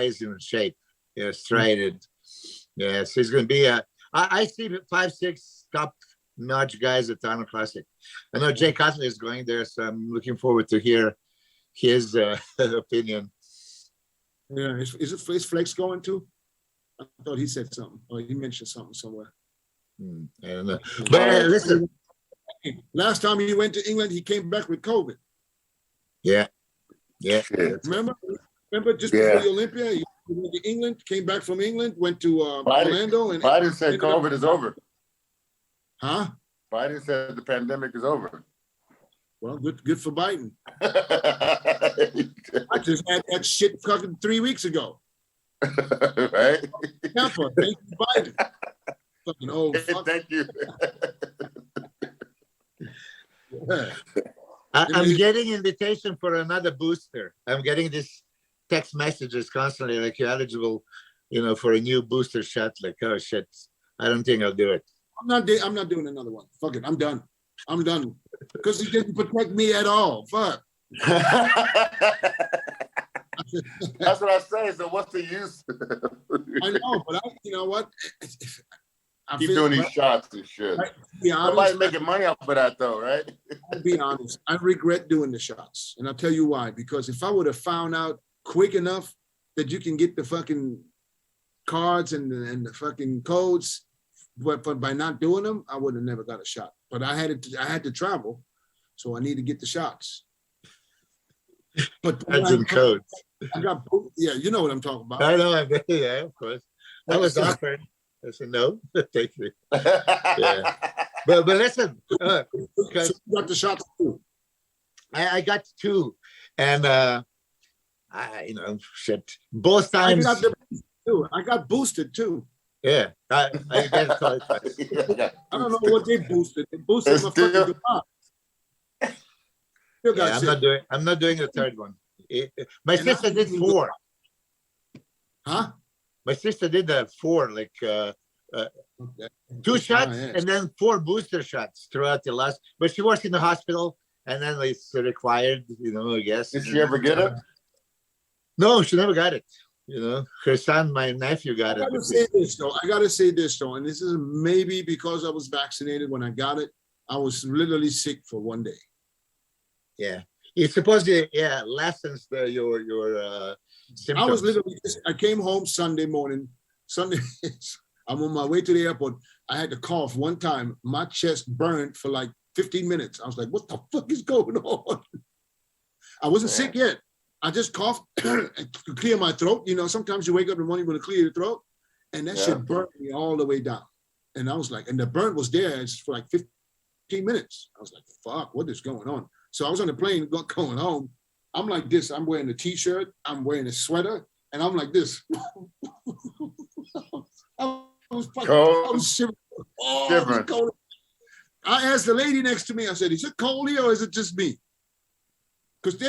is in shape. Yeah, striated. Yeah, so he's going to be I see 5, 6 top-notch guys at Toronto Classic. I know Jay Cutler is going there, so I'm looking forward to hear his opinion. Yeah, is Flex going too? I thought he said something, or he mentioned something somewhere. I don't know. But listen, last time he went to England, he came back with COVID. Yeah. Remember just before the Olympia, he went to England, came back from England, went to Orlando, and Biden said COVID is over. Huh? Biden said the pandemic is over. Well, good for Biden. I just had that shit fucking 3 weeks ago. Right? Tampa, thank you, Biden. Fucking old fuck. Thank you. I'm getting invitation for another booster. I'm getting these text messages constantly, like you're eligible, for a new booster shot. Like, oh shit, I don't think I'll do it. I'm not doing another one. Fuck it, I'm done. Because he didn't protect me at all. Fuck. That's what I say. So what's the use? I know, but you know what? Keep doing these shots and shit. Nobody's making money off of that though, right? I'll be honest. I regret doing the shots. And I'll tell you why. Because if I would have found out quick enough that you can get the fucking cards and the fucking codes, but by not doing them, I would have never got a shot. But I had to travel, so I need to get the shots. But that's in codes. I got, yeah, you know what I'm talking about. I know, yeah, of course. I was offered. I said no, thank you. Yeah, but listen, so you got the shots too. I got 2, and shit. Both times. I got boosted too. Yeah, I got called twice. I don't know what they boosted. They boosted my fucking yeah, I'm not doing the third one. My sister did 4. Huh? My sister did 4, like 2 shots and then 4 booster shots throughout the last. But she works in the hospital, and then it's required, I guess. Did she ever get it? No, she never got it. Her son, my nephew, got it. I gotta say this though, and this is maybe because I was vaccinated when I got it. I was literally sick for 1 day. Yeah, it's supposed to lessens your symptoms. I was literally I came home Sunday morning. I'm on my way to the airport. I had to cough one time. My chest burned for like 15 minutes. I was like, what the fuck is going on? I wasn't sick yet. I just coughed to clear my throat. Sometimes you wake up in the morning with a clear throat, and that shit burned me all the way down. And I was like, and the burn was there for like 15 minutes. I was like, fuck, what is going on? So I was on the plane going home. I'm like this. I'm wearing a t-shirt. I'm wearing a sweater, and I'm like this. I was shivering. Shivering. I asked the lady next to me. I said, "Is it cold here, or is it just me?" Because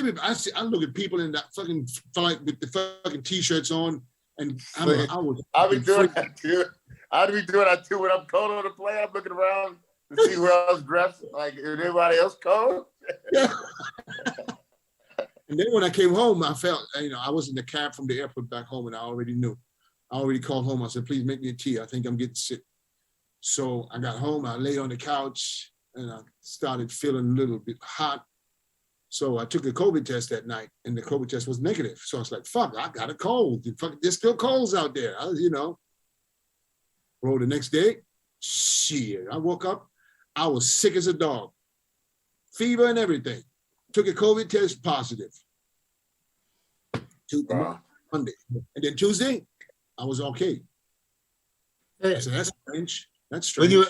I look at people in that fucking flight with the fucking t-shirts on, and I'll be doing that too. I'll be doing that too when I'm cold on the plane. I'm looking around to see who else dressed. Like, is anybody else cold? Yeah. And then when I came home, I felt, I was in the cab from the airport back home, and I already knew. I already called home. I said, please make me a tea. I think I'm getting sick. So I got home, I lay on the couch, and I started feeling a little bit hot. So I took a COVID test that night, and the COVID test was negative. So I was like, fuck, I got a cold. There's still colds out there, Bro, the next day, shit, I woke up, I was sick as a dog. Fever and everything. Took a COVID test positive. Monday. And then Tuesday, I was okay. I said, that's strange. That's strange.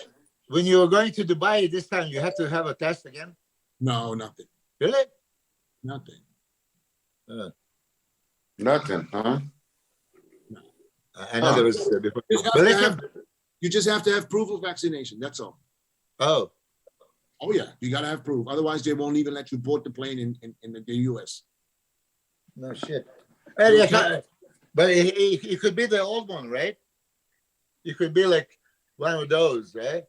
When you were going to Dubai this time, you had to have a test again? No, nothing. Really? Nothing. Nothing, huh? I know there was before. You just have to have proof of vaccination. That's all. Oh. Oh yeah, you gotta have proof. Otherwise, they won't even let you board the plane in the US. No shit. But it could be the old one, right? It could be like one of those, right?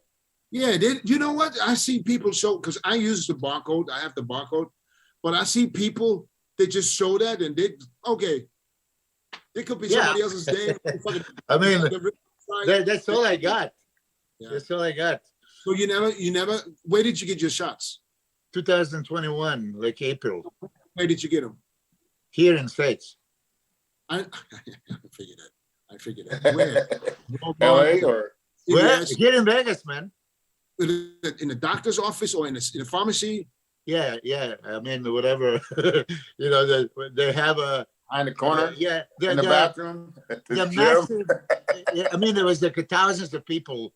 Yeah, you know what? I see people show, because I use the barcode. I have the barcode, but I see people, they just show that and okay. It could be somebody else's name. I mean, that's all I got. Yeah. That's all I got. So you never, where did you get your shots? 2021, like April. Where did you get them? Here in States. I figured that. Where? LA or? Where? Here in Vegas, man. In the doctor's office or in the pharmacy? Yeah. I mean, whatever. You know, they have a behind the corner. Yeah, in the bathroom. The massive. I mean, there was like thousands of people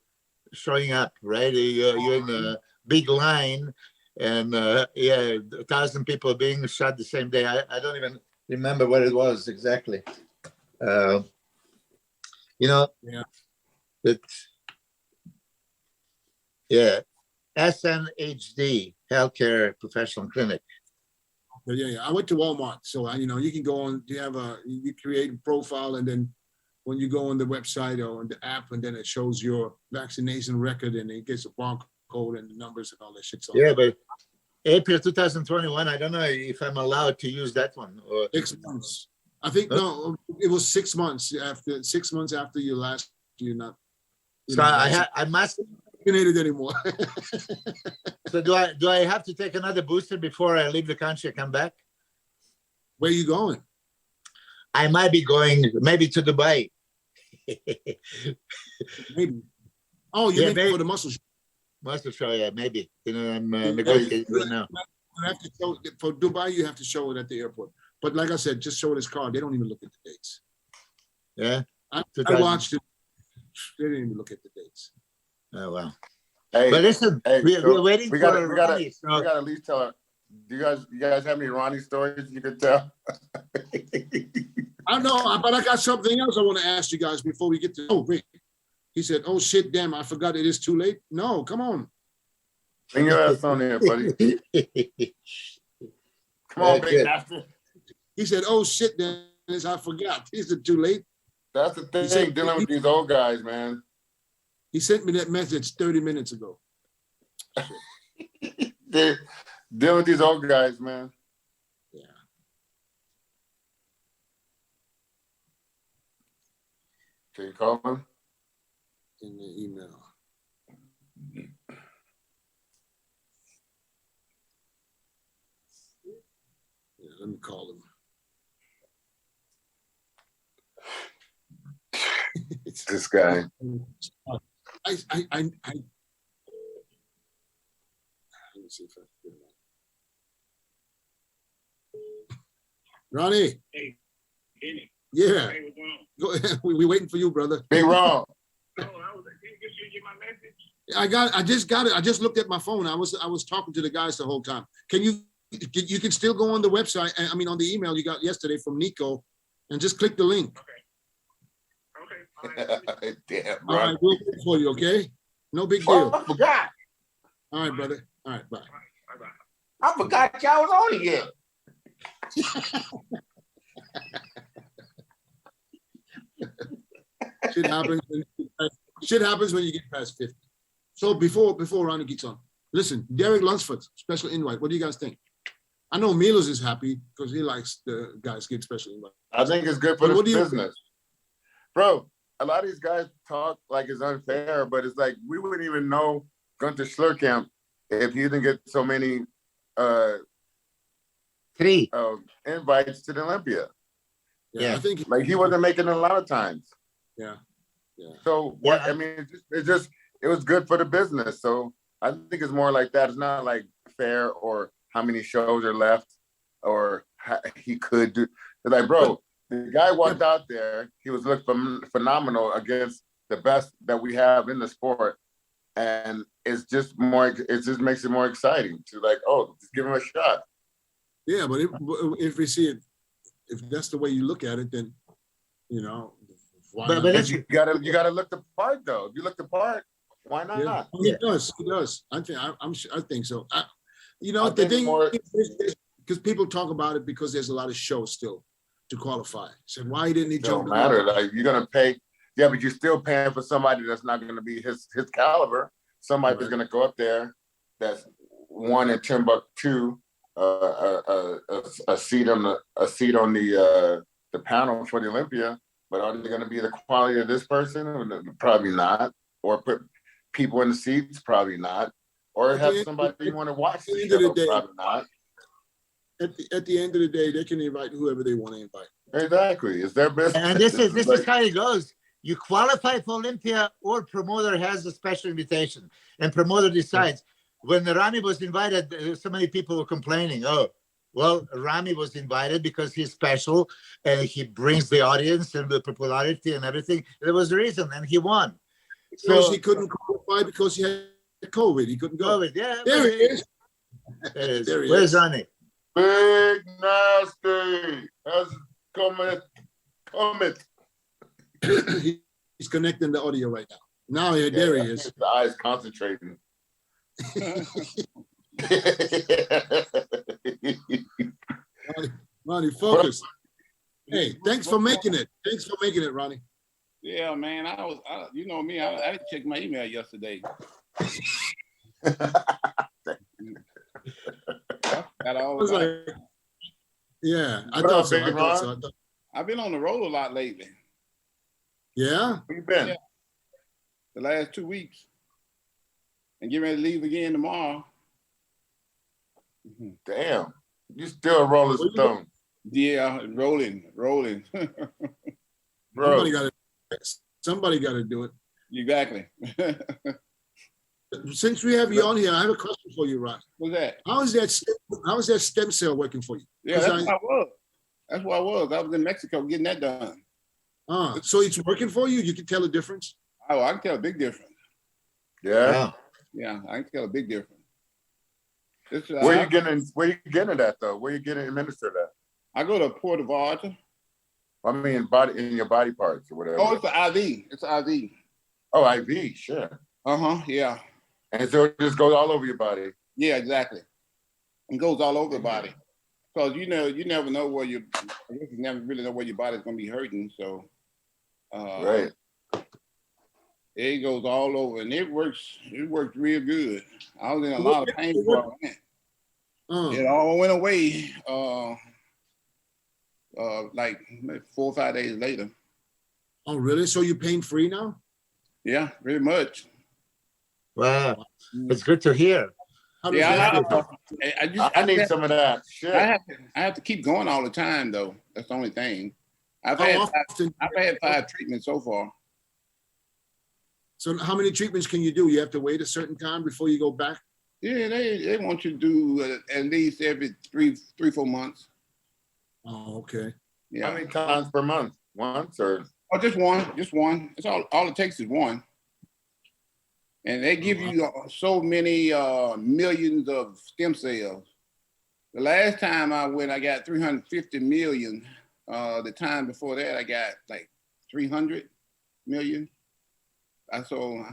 showing up. Right, you're in a big line, and 1,000 people being shot the same day. I don't even remember what it was exactly. You know. Yeah. SNHD, Healthcare Professional Clinic. Yeah. I went to Walmart, so you can go on. You create a profile, and then when you go on the website or on the app, and then it shows your vaccination record, and it gets a barcode and the numbers and all that shit. Yeah, but April 2021. I don't know if I'm allowed to use that one. 6 months. I think no, it was 6 months after. 6 months after you last. You're not. So I must. Vaccinated anymore. So do I have to take another booster before I leave the country and come back? Where are you going? I might be going maybe to Dubai. Maybe. Oh, you mean for the muscle show? Muscle show, yeah, maybe. I'm negotiating right now. You have to show, for Dubai, you have to show it at the airport. But like I said, just show it his card. They don't even look at the dates. Yeah? I watched it. They didn't even look at the dates. Oh, well. Hey, but listen, we're waiting we for Ronnie. We got to at least tell her. Do you guys have any Ronnie stories you could tell? I know, but I got something else I want to ask you guys before we get to. Oh, Rick. He said, "Oh shit, damn! I forgot it is too late." No, come on. Bring your ass on here, buddy. Come on, big master. He said, "Oh shit, Dennis, I forgot. Is it too late?" That's the thing, dealing with these old guys, man. He sent me that message 30 minutes ago. They're dealing with these old guys, man. Yeah. Can you call him? In the email. Yeah, let me call him. It's this guy. Let me see if I can get it. Ronnie. Hey, Kenny. Yeah. Hey, what's going on? Go ahead. We waiting for you, brother. Big Ron. Did you get my message? I just got it. I just looked at my phone. I was talking to the guys the whole time. You can still go on the website. I mean, on the email you got yesterday from Nico, and just click the link. Okay. Damn, All right, we'll wait for you. Okay. No big deal. I forgot. All right, brother. All right, bye. I forgot y'all was on again. Shit happens when you get past 50. So before Ronnie gets on, listen, Derek Lunsford, special invite. What do you guys think? I know Milos is happy because he likes the guys get special invite. I think it's good for the business. Bro, a lot of these guys talk like it's unfair, but it's like we wouldn't even know Gunther Schlurkamp if he didn't get so many invites to the Olympia. Yeah, I think like he wasn't making it a lot of times. Yeah. So what? I mean, it was good for the business. So I think it's more like that. It's not like fair or how many shows are left or how he could do. It's like, bro, the guy walked out there. He was looking phenomenal against the best that we have in the sport, and it's just makes it more exciting to like, oh, just give him a shot. Yeah, but if we see it, if that's the way you look at it, then you know. But you gotta look the part though. If you look the part, why not? Yeah. He does. I think so. The thing is, because people talk about it because there's a lot of shows still to qualify. So why didn't he jump? Don't matter. Like you're gonna pay, yeah, but you're still paying for somebody that's not gonna be his caliber. Somebody that's gonna go up there that's $1 in Timbuktu, a seat on the panel for the Olympia. But are they going to be the quality of this person? Probably not. Or put people in the seats? Probably not. Or have somebody you want to watch the show? Probably not. At the end of the day, they can invite whoever they want to invite. Exactly. It's their business. And this is how it goes. You qualify for Olympia, or promoter has a special invitation, and promoter decides. When Ronnie was invited, so many people were complaining. Oh, well, Rami was invited because he's special and he brings the audience and the popularity and everything. There was a reason, and he won. So he couldn't qualify because he had COVID. He couldn't go. COVID, yeah. There he is. There he Where's Ronnie? Big nasty. That's Coleman. He's connecting the audio right now. Now there he is. The eyes concentrating. Ronnie, focus. Hey, thanks for making it. Thanks for making it, Ronnie. Yeah, man. You know me. I didn't check my email yesterday. Got all yeah, I thought so. I've been on the road a lot lately. Yeah? Where you been? Yeah. The last 2 weeks. And get ready to leave again tomorrow. Damn. You still a Rolling Stone. Yeah, rolling. Bro. Somebody got to do it. Exactly. Since we have you on here, I have a question for you, Ron. What's that? How is that stem cell working for you? Yeah, that's where I was. That's where I was. I was in Mexico getting that done. So it's working for you? You can tell a difference? Oh, I can tell a big difference. Yeah. Yeah, I can tell a big difference. Where you getting it at though? Where you getting it administered at? I go to Port of Arthur. I mean, in your body parts or whatever. Oh, it's an IV. It's an IV. Oh, IV, sure. Yeah. And so it just goes all over your body. Yeah, exactly. It goes all over the body. Because you never know where you never really know where your body's gonna be hurting. So right. It goes all over, and it works real good. I was in a lot of pain before I went. It all went away like 4 or 5 days later. Oh, really? So you're pain free now? Yeah, pretty much. Wow, it's good to hear. Yeah, I need some of that. Shit. I have to keep going all the time, though. That's the only thing. I've had 5 treatments so far. So how many treatments can you do? You have to wait a certain time before you go back? Yeah, they want you to do at least every 3-4 months. Oh, okay. Yeah. How many times per month? Once or? Oh, just one. It's all it takes is one. And they give you so many millions of stem cells. The last time I went, I got 350 million. The time before that, I got like 300 million. So,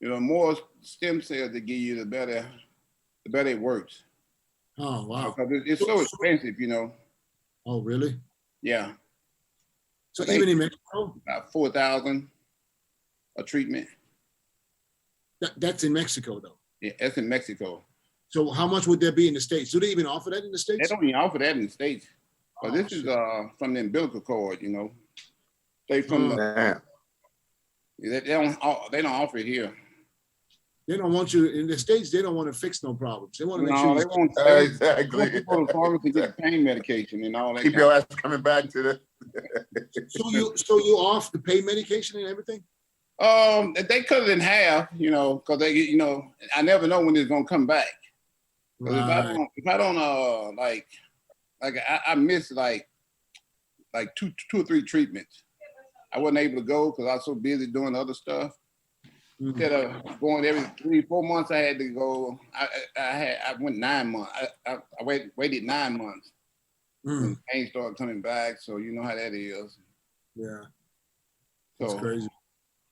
more stem cells they give you, the better it works. Oh, wow. Because it's so expensive, Oh, really? Yeah. So even in Mexico? About 4,000 a treatment. That's in Mexico, though. Yeah, that's in Mexico. So how much would there be in the States? Do they even offer that in the States? They don't even offer that in the States. But this is from the umbilical cord, They from they don't offer it here. They don't want you in the States. They don't want to fix no problems. They want to make sure. They want exactly. To go to the pharmacy to get pain medication and all that. Keep your ass coming back to the. So you off the pain medication and everything? They cut it in half, because they, I never know when it's gonna come back. Right. If I don't, I missed like 2 or 3 treatments. I wasn't able to go because I was so busy doing other stuff. Instead of going every 3-4 months, I had to go. I went 9 months. I waited 9 months. And pain started coming back, so you know how that is. Yeah, that's crazy.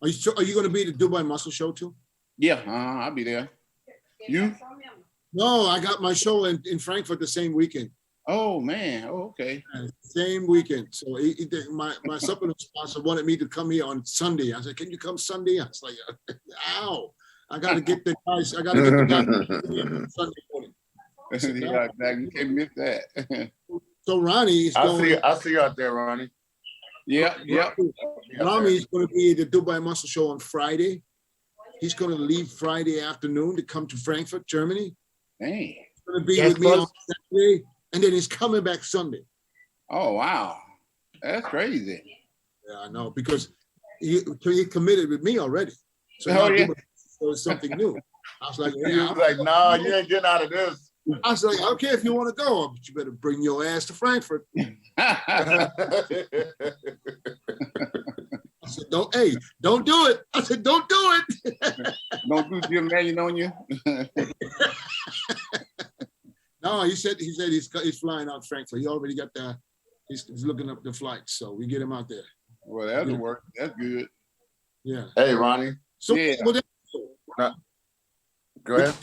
Are you going to be at the Dubai Muscle Show too? Yeah, I'll be there. You? No, I got my show in Frankfurt the same weekend. Oh man, okay. Same weekend. So my supplement sponsor wanted me to come here on Sunday. I said, "Can you come Sunday?" I was like, "Ow, I got to get the guys. I got to get the guys Sunday morning." Yeah, exactly. You can't miss that. So Ronnie is going. I'll see you out there, Ronnie. Yeah. Ronnie's going to be at the Dubai Muscle Show on Friday. He's going to leave Friday afternoon to come to Frankfurt, Germany. Dang. He's going to be with me on Saturday, and then he's coming back Sunday. Oh wow, that's crazy. Yeah, I know, because he committed with me already. So it's something new. I was like, he was like, "No, you ain't getting out of this." I was like, "Okay, if you want to go, but you better bring your ass to Frankfurt." I said, don't do it. I said, don't do it. Don't do Jim Mannion on you. No, he said he's flying out Frankfurt. He already got he's looking up the flights, so we get him out there. Well, that'll work. That's good. Yeah. Hey, Ronnie. So go ahead.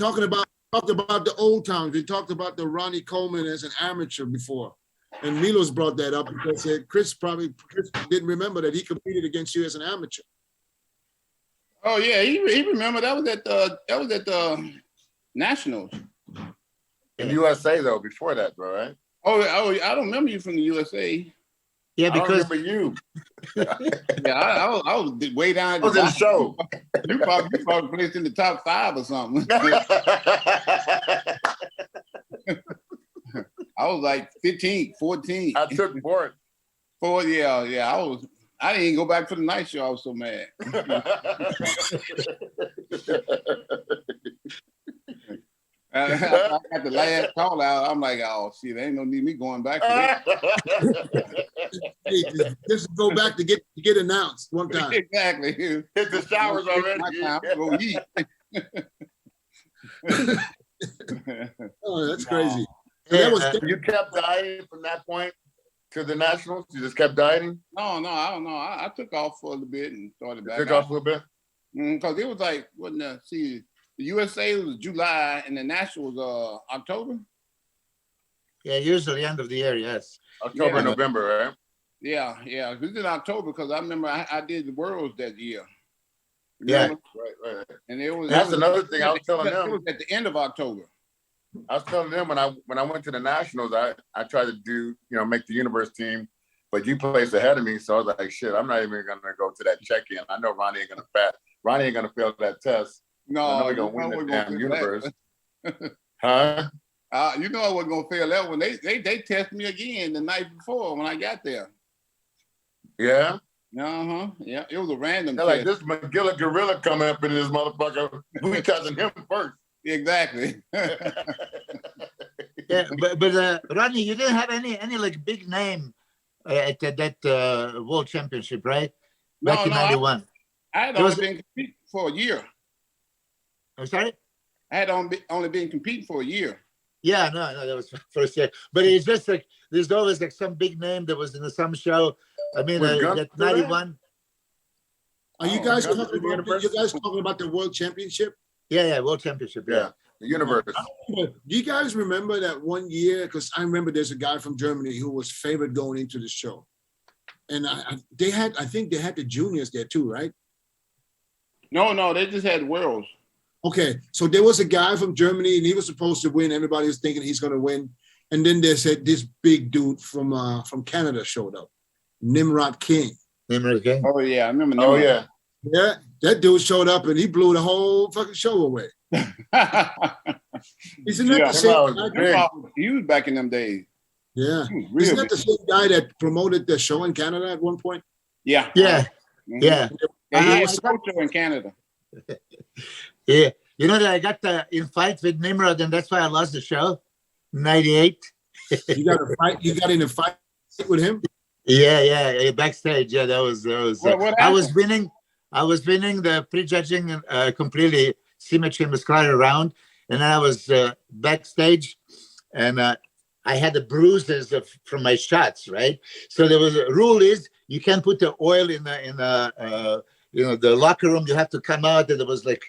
Talked about the old times. We talked about the Ronnie Coleman as an amateur before. And Milos brought that up because Chris didn't remember that he competed against you as an amateur. Oh yeah, he remember that was at the Nationals. In USA though, before that, bro, right? Oh, I don't remember you from the USA. Yeah, because I remember you. Yeah, I was way down. I was in the show. You probably placed in the top 5 or something. I was like 15, 14. I took fourth. Yeah. I didn't even go back for the night show. I was so mad. I got the last call out. I'm like, oh shit, ain't no need me going back for this. Just go back to get announced one time. Exactly. Hit the showers already. Go eat. Oh, that's crazy. You kept dieting from that point to the Nationals? You just kept dieting? No, I don't know. I took off for a little bit and started back. Took off a little bit? Because it was like, the USA was July and the Nationals October. Yeah, usually end of the year, yes. October, November, right? Yeah. It was in October because I remember I did the Worlds that year. Remember? Yeah, right. And that's another thing I was telling them. It was at the end of October. I was telling them when I went to the Nationals, I tried to do, make the universe team, but you placed ahead of me. So I was like, shit, I'm not even gonna go to that check-in. I know Ronnie ain't gonna fail that test. No, I know we're gonna win the damn universe. Huh? You know I wasn't gonna fail that one. They tested me again the night before when I got there. Yeah. Yeah, it was a random. They're like, this McGilla gorilla coming up in this motherfucker. We touching him first. Exactly. Yeah, but Ronnie, you didn't have any like big name at that World Championship, right? Back in '91. I had only been competing for a year. I'm sorry? I had only been competing for a year. Yeah, no, that was my first year. But it's just like there's always like some big name that was in some show. I mean, that '91. Are you guys talking about the World Championship? Yeah, World Championship. Yeah, the universe. Do you guys remember that one year? Because I remember there's a guy from Germany who was favored going into the show, and I think they had the juniors there too, right? No, they just had Worlds. Okay, so there was a guy from Germany, and he was supposed to win. Everybody was thinking he's going to win, and then they said this big dude from Canada showed up, Nimrod King. Nimrod King. Oh yeah, I remember. Nimrod. Oh yeah. Yeah, that dude showed up and he blew the whole fucking show away. Isn't that the same guy? He was back in them days. Yeah. Isn't that the same guy that promoted the show in Canada at one point? Yeah. Yeah. Yeah. He was a coach in Canada. Yeah. You know that I got in fight with Nimrod and that's why I lost the show. '98. You got in a fight with him? Yeah, backstage. Yeah, that was. I was winning. I was winning the prejudging completely, symmetry and muscular round, and then I was backstage, and I had the bruises from my shots, right? So there was a rule is you can't put the oil in the the locker room. You have to come out, and there was like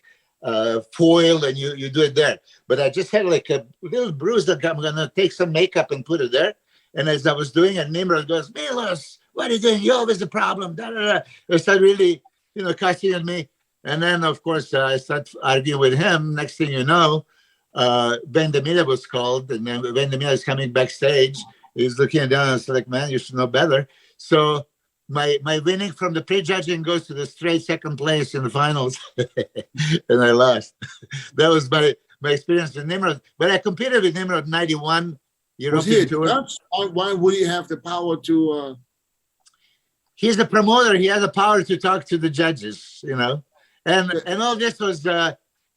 foil, and you do it there. But I just had like a little bruise that I'm gonna take some makeup and put it there. And as I was doing it, Nimrod goes, Milos, what are you doing? You're always a problem. Da, da, da. They started really, cussing at me. And then, of course, I started arguing with him. Next thing you know, Ben Demila was called. And then Ben Demila is coming backstage. He's looking down and I was like, man, you should know better. So my winning from the prejudging goes to the straight second place in the finals. And I lost. That was my experience with Nimrod. But I competed with Nimrod 91. Why would he have the power to? He's the promoter. He has the power to talk to the judges, and all this was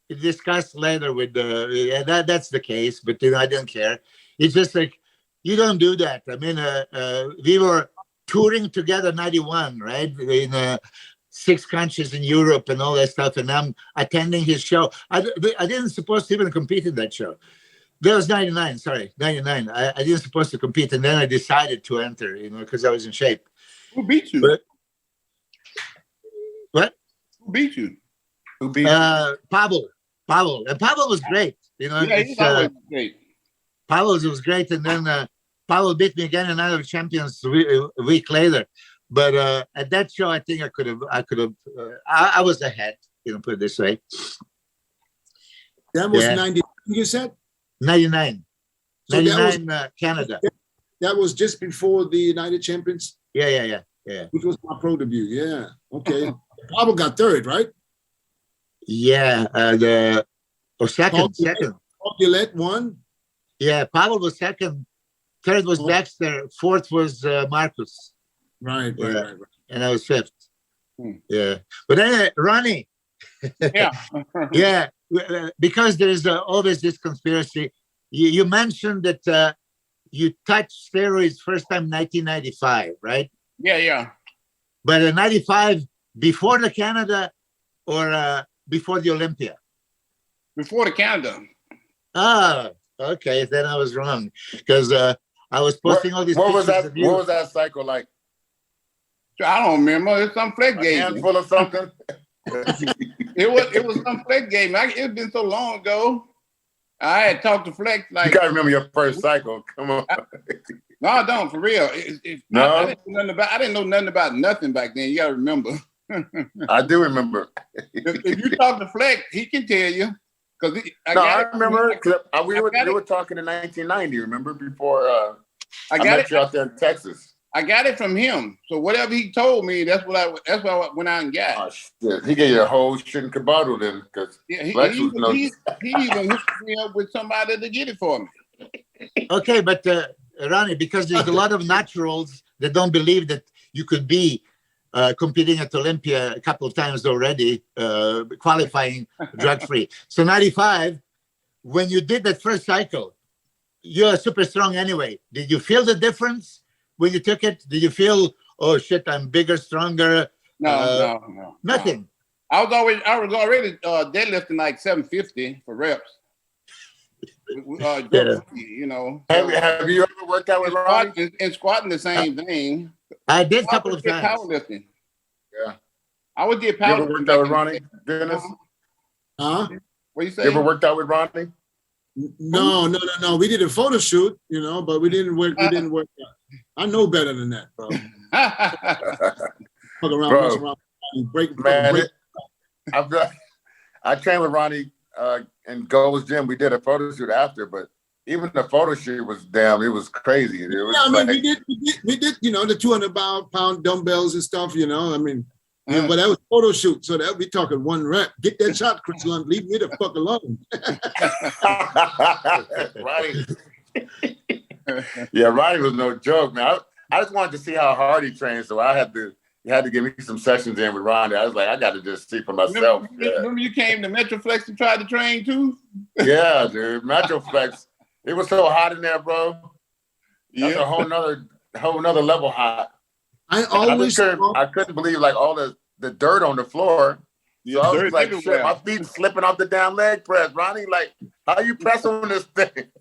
discussed later with that's the case. But I didn't care. It's just like you don't do that. I mean, we were touring together 91, right? In 6 countries in Europe and all that stuff, and I'm attending his show. I didn't supposed to even compete in that show. That was 99, sorry, 99. I didn't supposed to compete, and then I decided to enter, because I was in shape. Who beat you? What? Who beat you? Pavel. And Pavel was great. Yeah, he's always great. Pavel was great, and then Pavel beat me again, and I was champions a week later. But at that show, I think I could have. I was ahead. Put it this way. That was 90. You said 99. So 99, Canada. That was just before the United Champions? Yeah. Which was my pro debut, yeah. Okay. Pavel got third, right? Yeah, second. Gillette won? Yeah, Pavel was second. Third was Dexter. Fourth was Marcus. Right. And I was fifth. Yeah. But then Ronnie. Yeah. Yeah. Because there's always this conspiracy. You mentioned that you touched steroids first time 1995, right? Yeah. But in 95, before the Canada or before the Olympia? Before the Canada. Ah, okay. Then I was wrong because I was posting all these pictures of you. What was that cycle like? I don't remember. It's some flex game. A handful of something. It was some flex game. It's been so long ago. I had talked to Flex like. You gotta remember your first cycle. Come on. No, I don't. For real. No. I didn't know nothing about nothing back then. You gotta remember. I do remember. If you talk to Flex, he can tell you. I remember. We were talking in 1990. Remember before I met you out there in Texas. I got it from him. So whatever he told me, that's what I went out and got. Oh shit! He gave you a whole shit and caboodle then, because he even hooked me up with somebody to get it for me. Okay, but Ronnie, because there's a lot of naturals that don't believe that you could be competing at Olympia a couple of times already, qualifying drug-free. So 95, when you did that first cycle, you're super strong anyway. Did you feel the difference? When you took it, did you feel, oh shit, I'm bigger, stronger? No. Nothing. No. I was already deadlifting like 750 for reps. You know. Have you ever worked out with Ronnie? And squatting the same thing. I did a couple of times. Powerlifting. Yeah. I would get powerlifting. You ever worked out with Ronnie, Dennis? What you say? You ever worked out with Ronnie? No. We did a photo shoot, but we didn't work. We didn't work out. I know better than that, bro. Fuck around, break. I trained with Ronnie in Gold's Gym. We did a photo shoot after, but even the photo shoot was it was crazy. It was we did, the 200-pound dumbbells and stuff, but that was photo shoot, so that we talking one rep. Get that shot, Chris Lund. Leave me the fuck alone. Ronnie. Yeah, Ronnie was no joke, man. I just wanted to see how hard he trained, so you had to give me some sessions in with Ronnie. I was like, I got to just see for myself. Remember you came to Metroflex to try to train too? Yeah, dude, Metroflex. It was so hot in there, bro. That's a whole nother level hot. I couldn't believe like all the the dirt on the floor. So I was like, shit, everywhere. my feet slipping off the damn leg press. Ronnie, like, how you press on this thing?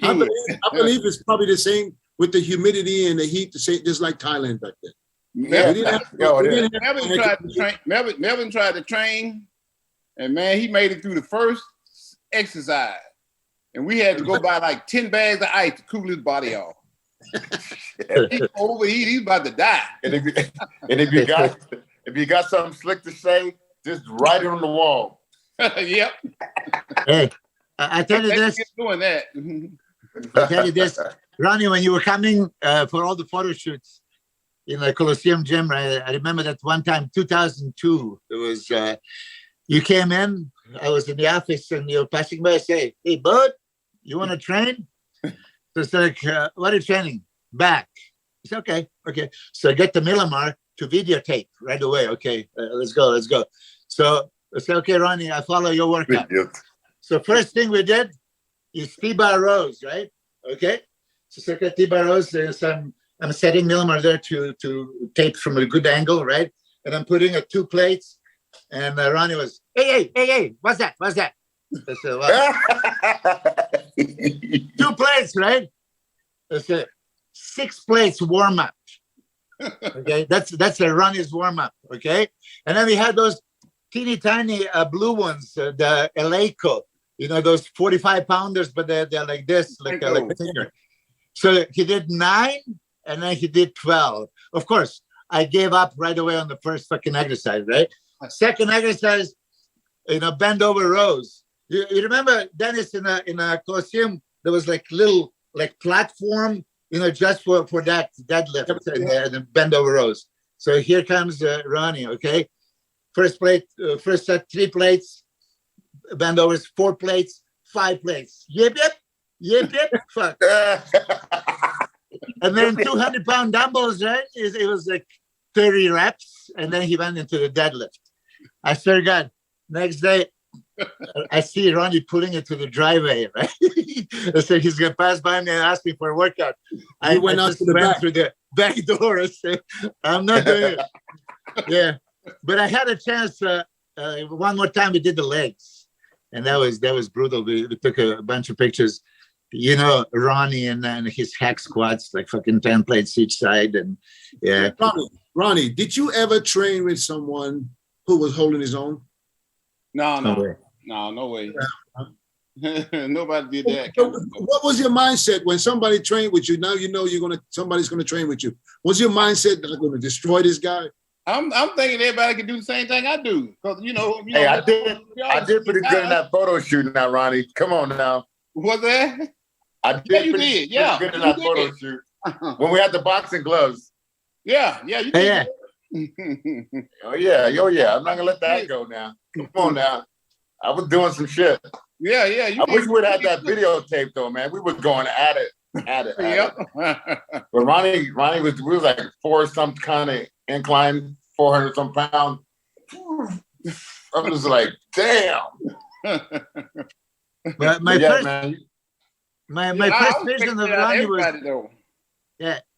I believe it's probably the same with the humidity and the heat, the same, just like Thailand back then. Melvin tried to train, and man, he made it through the first exercise. And we had to go buy like 10 bags of ice to cool his body off. He overheat, he's about to die. And if you got something slick to say, just write it on the wall. Yep. Hey, I tell you this. Doing that. I tell you this, Ronnie, when you were coming for all the photo shoots in the Coliseum gym, I remember that one time, 2002, it was, you came in, I was in the office and you were passing by, I say, hey, bud, you want to train? So it's like, what are you training? Back. It's okay. So I get the Millimar to videotape right away. Okay, let's go. So I say, okay, Ronnie, I follow your workout. Yep. So first thing we did is T-bar rows, right? Okay. So second T-bar rows, so I'm setting Millimar there to tape from a good angle, right? And I'm putting 2 plates. And Ronnie was, hey, what's that? I said, what? 2 plates, right? I said, 6 plates warm up. Okay, that's a Ronnie's warm up. Okay, and then we had those teeny tiny blue ones, the Eleiko, those 45 pounders, but they're like this, like a finger. So he did 9, and then he did 12. Of course, I gave up right away on the first fucking exercise, right? Second exercise, bend over rows. You remember, Dennis, in a Coliseum, there was like little platform, just for that deadlift and bend over rows. So here comes Ronnie, okay? First plate, first set, 3 plates, bend overs, 4 plates, 5 plates. Yip, fuck. And then 200-pound dumbbells, right? It was like 30 reps, and then he went into the deadlift. I swear to God, next day, I see Ronnie pulling it to the driveway, right? I said, he's going to pass by me and ask me for a workout. I went through the back door. I said, I'm not doing it. Yeah. But I had a chance, one more time we did the legs. And that was brutal. We took a bunch of pictures. Ronnie and his hack squats, like fucking 10 plates each side. And yeah. Ronnie, did you ever train with someone who was holding his own? No way. Nobody did that. What was your mindset when somebody trained with you? Now somebody's gonna train with you. Was your mindset that I'm gonna destroy this guy? I'm thinking everybody can do the same thing I do. Because hey, I did pretty good in that photo shoot now, Ronnie. Come on now. Was that? I did pretty good in that photo shoot. When we had the boxing gloves. Yeah, you did. Yeah. Oh yeah. I'm not gonna let that go now. Come on now. I was doing some shit. Yeah. I wish we'd had that videotape though, man. We were going at it. Yep. But Ronnie was like 4 some kind of incline, 400 some pounds. I was like, damn. But my first vision of Ronnie was,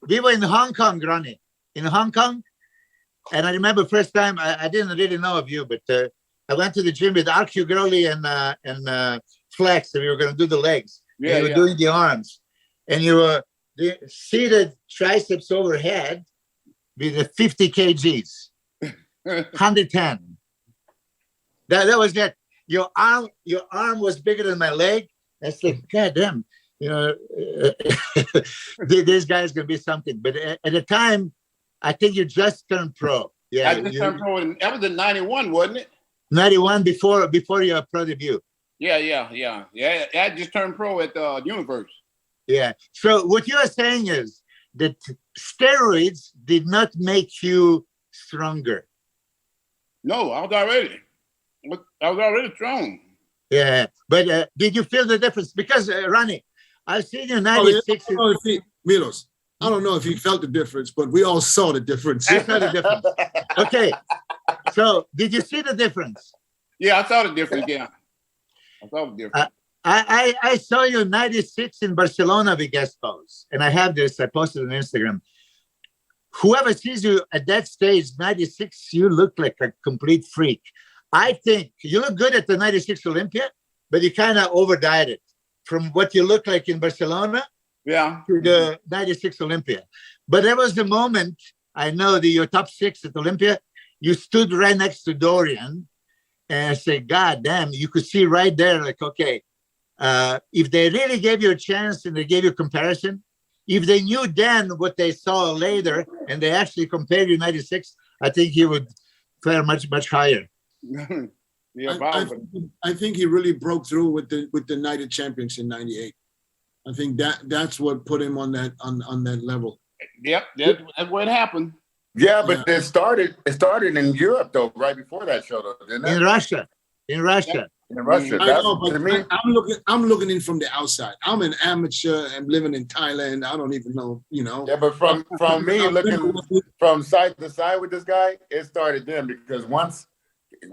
we were in Hong Kong, Ronnie. In Hong Kong. And I remember first time, I didn't really know of you, but I went to the gym with RQ Gurley and Flex, and we were going to do the legs. Yeah, you were doing the arms. And you were seated triceps overhead with the 50 kgs, 110. That was it. Your arm was bigger than my leg. That's like, God damn, this guy's going to be something. But at the time, I think you just turned pro. Yeah, I just turned pro. That was in 91, wasn't it? 91 before your pro debut. Yeah. I just turned pro at the Universe. Yeah. So what you are saying is that steroids did not make you stronger. No, I was already strong. Yeah, but did you feel the difference? Because Ronnie, I've seen you 96. Milos, I don't know if he felt the difference, but we all saw the difference. I saw the difference. Okay. So did you see the difference? Yeah, I saw the difference. Yeah. I saw the difference. I saw you 96 in Barcelona with guest pose. And I have this, I posted on Instagram. whoever sees you at that stage, 96, you look like a complete freak. I think you look good at the 96 Olympia, but you kind of over-diet it from what you look like in Barcelona to the 96 Olympia. But there was the moment, I know that your top 6 at Olympia, you stood right next to Dorian, and I said, God damn, you could see right there, like, okay, if they really gave you a chance and they gave you comparison, if they knew then what they saw later and they actually compared you 96, I think he would fare much, much higher. I think he really broke through with the United Champions in '98. I think that's what put him on that level. Yep, that's what happened. Yeah, but it started in Europe though, right before that show though, didn't it? In Russia. In Russia. I know, but to me, I'm looking in from the outside. I'm an amateur and living in Thailand. I don't even know, you know. Yeah, but from me looking from side to side with this guy, it started then because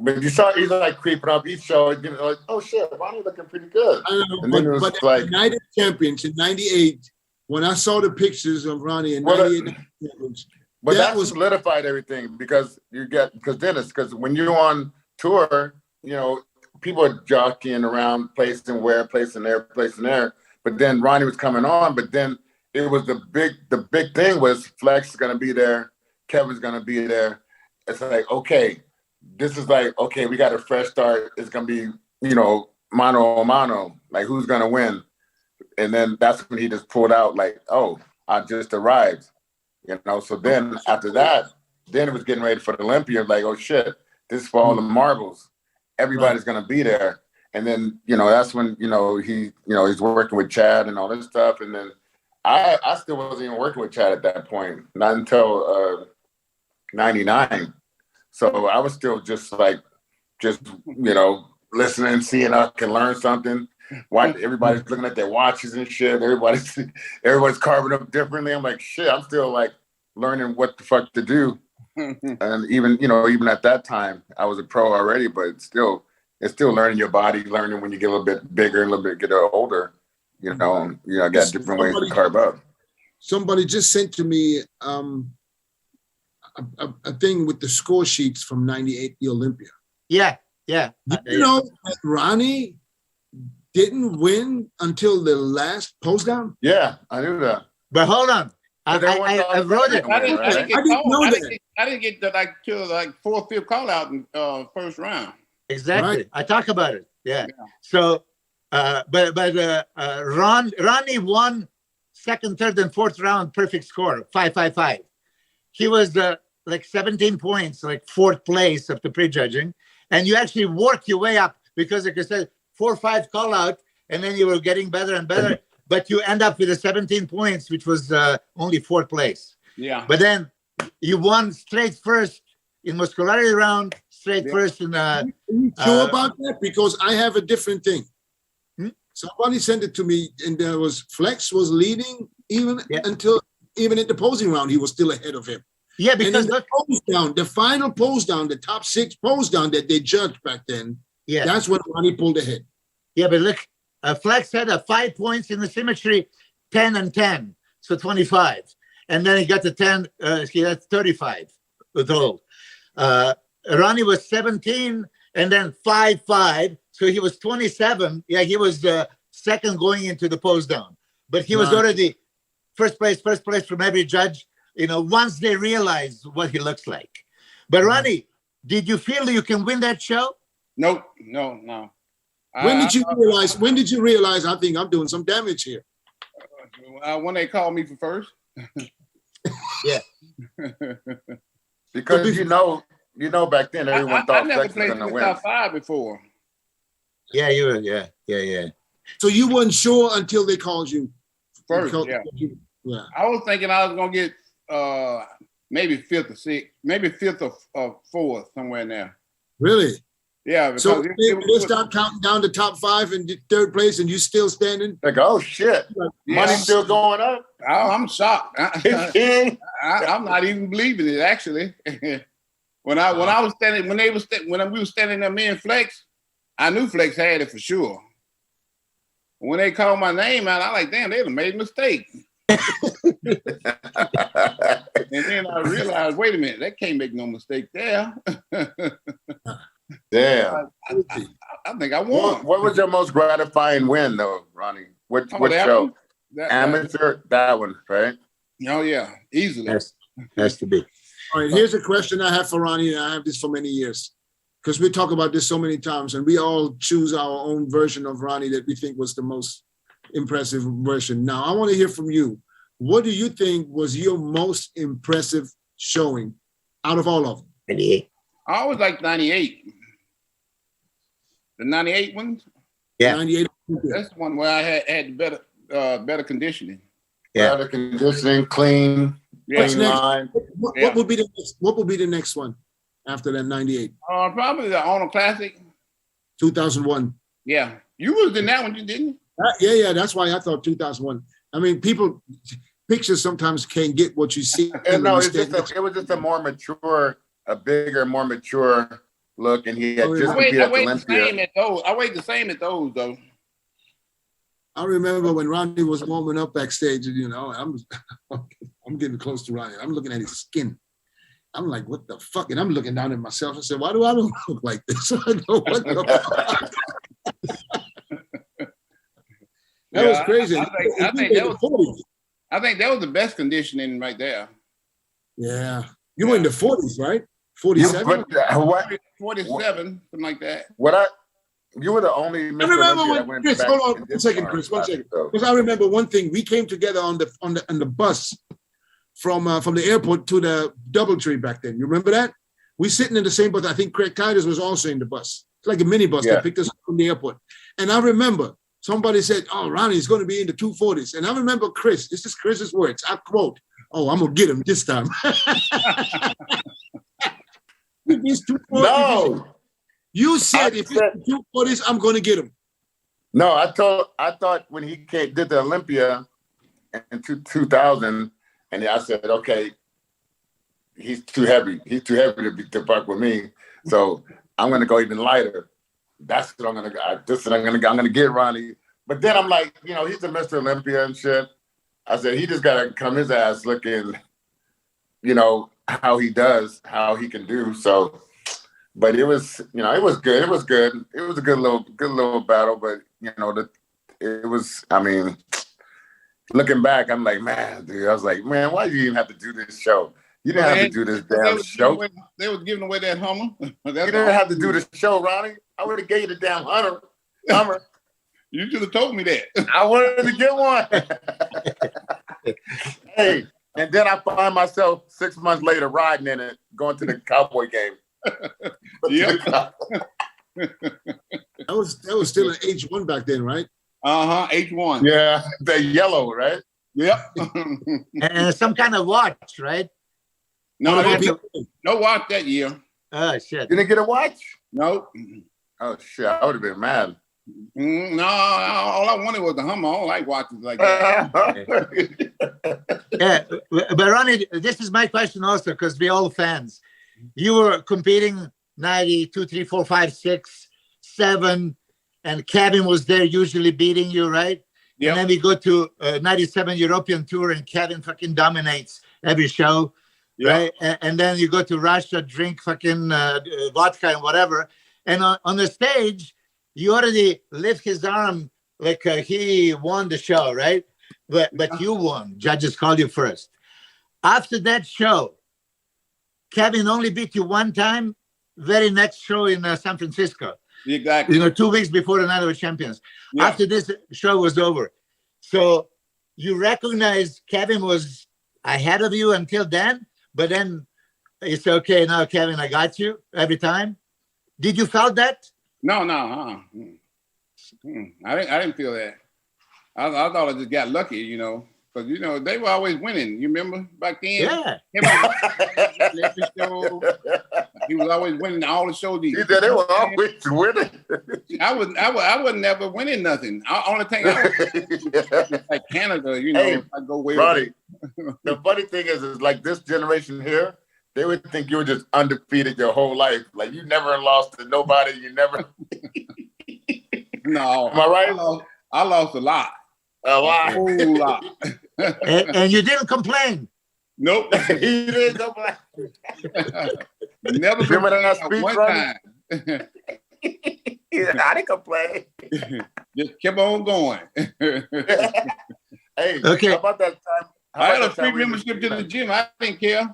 but you saw he's like creeping up each show, you know, like, oh shit, Ronnie looking pretty good. I know, but like United Champions in '98, when I saw the pictures of Ronnie in '98 Champions, but that was solidified everything because Dennis, because when you're on tour, you know, people are jockeying around, placing there. But then Ronnie was coming on, but then it was the big thing was Flex is gonna be there, Kevin's gonna be there. It's like, okay, this is like, okay, we got a fresh start. It's gonna be, you know, mano a mano, like who's gonna win? And then that's when he just pulled out like, oh, I just arrived. You know, so then after that, then it was getting ready for the Olympia, like, oh shit, this is for all the marbles. Everybody's gonna be there. And then, you know, that's when, you know, he's working with Chad and all this stuff. And then I still wasn't even working with Chad at that point, not until 99. So I was still just, you know, listening, seeing I can learn something. Everybody's looking at their watches and shit. Everybody's carving up differently. I'm like, shit, I'm still like learning what the fuck to do. And even at that time, I was a pro already, but it's still learning your body, learning when you get a little bit bigger, a little bit get older, you know, I got different ways to carve up. Somebody just sent to me a thing with the score sheets from '98, the Olympia. Yeah. You know that Ronnie didn't win until the last post down? Yeah, I knew that. But hold on. I wrote it. I didn't get till fourth, fifth call out in first round. Exactly. Right. I talk about it. Yeah. So, but Ronnie won second, third, and fourth round perfect score 5-5-5. He was like 17 points, like fourth place of the prejudging, and you actually work your way up because, like I said, 4-5 call out, and then you were getting better and better. But you end up with the 17 points, which was only fourth place. Yeah. But then you won straight first in muscularity round, straight first in. Are you sure about that? Because I have a different thing. Somebody sent it to me, and there was Flex was leading until even in the posing round, he was still ahead of him. Yeah, because the final pose down, the top 6 pose down that they judged back then. Yeah, that's when Ronnie pulled ahead. Yeah, but look. Flex had 5 points in the symmetry, 10 and 10, so 25. And then he got the 10, he had 35 total. Ronnie was 17 and then 5-5, so he was 27. Yeah, he was second going into the pose down. But he was already first place from every judge, you know, once they realized what he looks like. But Ronnie, did you feel you can win that show? No. When did you realize? I think I'm doing some damage here. When they called me for first. Yeah. Because you know, back then everyone thought Flex was gonna win. Top 5 before. Yeah, you were. Yeah. So you weren't sure until they called you first. Yeah. I was thinking I was gonna get maybe 5th or 6th, maybe 5th or 4th, somewhere in there. Really? Yeah. So they start counting down the top 5 and 3rd place, and you still standing? Like, oh shit, money's still going up. I'm shocked. I'm not even believing it. Actually, when I was standing, when we were standing there, me and Flex, I knew Flex had it for sure. When they called my name out, I like, damn, they made a mistake. And then I realized, wait a minute, that can't make no mistake there. Damn. I think I won. What was your most gratifying win, though, Ronnie? What show? Amateur, that one, right? Oh, yeah, easily. Has to be. All right, here's a question I have for Ronnie, and I have this for many years, because we talk about this so many times, and we all choose our own version of Ronnie that we think was the most impressive version. Now, I want to hear from you. What do you think was your most impressive showing out of all of them? 98. I always like 98. The 98 one? Yeah. 98. That's the one where I had better conditioning. Yeah. Better conditioning, clean. Yeah. Clean line. What would be the next one after that 98? Probably the Honor Classic. 2001. Yeah. You was in that one, you didn't? Yeah. That's why I thought 2001. I mean, pictures sometimes can't get what you see. No, it was just a more mature, a bigger, more mature look, and he had just competed at Olympia. I weighed the same at those, though. I remember when Ronnie was warming up backstage, you know, I'm getting close to Ronnie. I'm looking at his skin. I'm like, what the fuck? And I'm looking down at myself. I said, why do I look like this? I go, what the fuck? That was crazy. I think that was the best conditioning right there. Yeah. You were in the 40s, right? 47? 47, something like that. You were the only Mr. I remember Olympia when Chris, hold on one second, Chris, one second. Because I remember one thing. We came together on the bus from the airport to the Doubletree back then. You remember that? We sitting in the same bus. I think Craig Titus was also in the bus. It's like a mini bus that picked us up from the airport. And I remember somebody said, "Oh, Ronnie's going to be in the 240s." And I remember Chris. This is Chris's words. I quote, "Oh, I'm gonna get him this time." These 240s. No. You said if it's 240s, I'm going to get him. No, I thought when he did the Olympia in 2000, and I said, okay, he's too heavy. He's too heavy to fuck with me. So I'm going to go even lighter. That's what I'm going to go. I'm going to get Ronnie. But then I'm like, you know, he's a Mr. Olympia and shit. I said, he just got to come his ass looking, you know, how he does, how he can do. So, but it was, you know, it was good. It was good. It was a good little battle. But you know, it was. I mean, looking back, I'm like, man, dude. I was like, man, why did you even have to do this show? You didn't have to do this damn show. They was giving away that Hummer. You didn't have to do this show, Ronnie. I would have gave you the damn Hummer. You should have told me that. I wanted to get one. Hey, and then I find myself 6 months later riding in it, going to the Cowboy game. Yeah. That was still an H1 back then, right? H1. Yeah, the yellow, right? Yep. And some kind of watch, right? No watch that year. Oh shit! You didn't get a watch? No. Oh shit! I would have been mad. No, all I wanted was the Hummer. I don't like watches like that. Yeah, but Ronnie, this is my question also, because we're all fans. You were competing 92, 3, 4, 5, 6, 7, and Kevin was there usually beating you, right? Yeah. And then we go to 97 European tour and Kevin fucking dominates every show, right? And then you go to Russia, drink fucking vodka and whatever. And on the stage, you already lift his arm like he won the show, right? But you won. Judges called you first. After that show, Kevin only beat you one time, very next show in San Francisco. Exactly. You know, 2 weeks before the Night of the Champions. Yeah. After this show was over. So you recognize Kevin was ahead of you until then, but then it's okay, now Kevin, I got you every time. Did you felt that? No. I didn't feel that. I thought I just got lucky, you know, because, you know, they were always winning. You remember back then? Yeah. He was always winning all the shows. He said they were always winning. I was never winning nothing. Only thing I was like Canada, you know, hey, I go way Ronnie, the funny thing is like this generation here, they would think you were just undefeated your whole life. Like you never lost to nobody. You never. No. Am I right? I lost a lot. A lot. A whole lot. And you didn't complain. Nope. He didn't complain. Never Remember that complained speech, one Ronnie? time. I didn't complain. Just kept on going. Hey, Okay. how about that time? I had a free membership to the gym. I didn't care.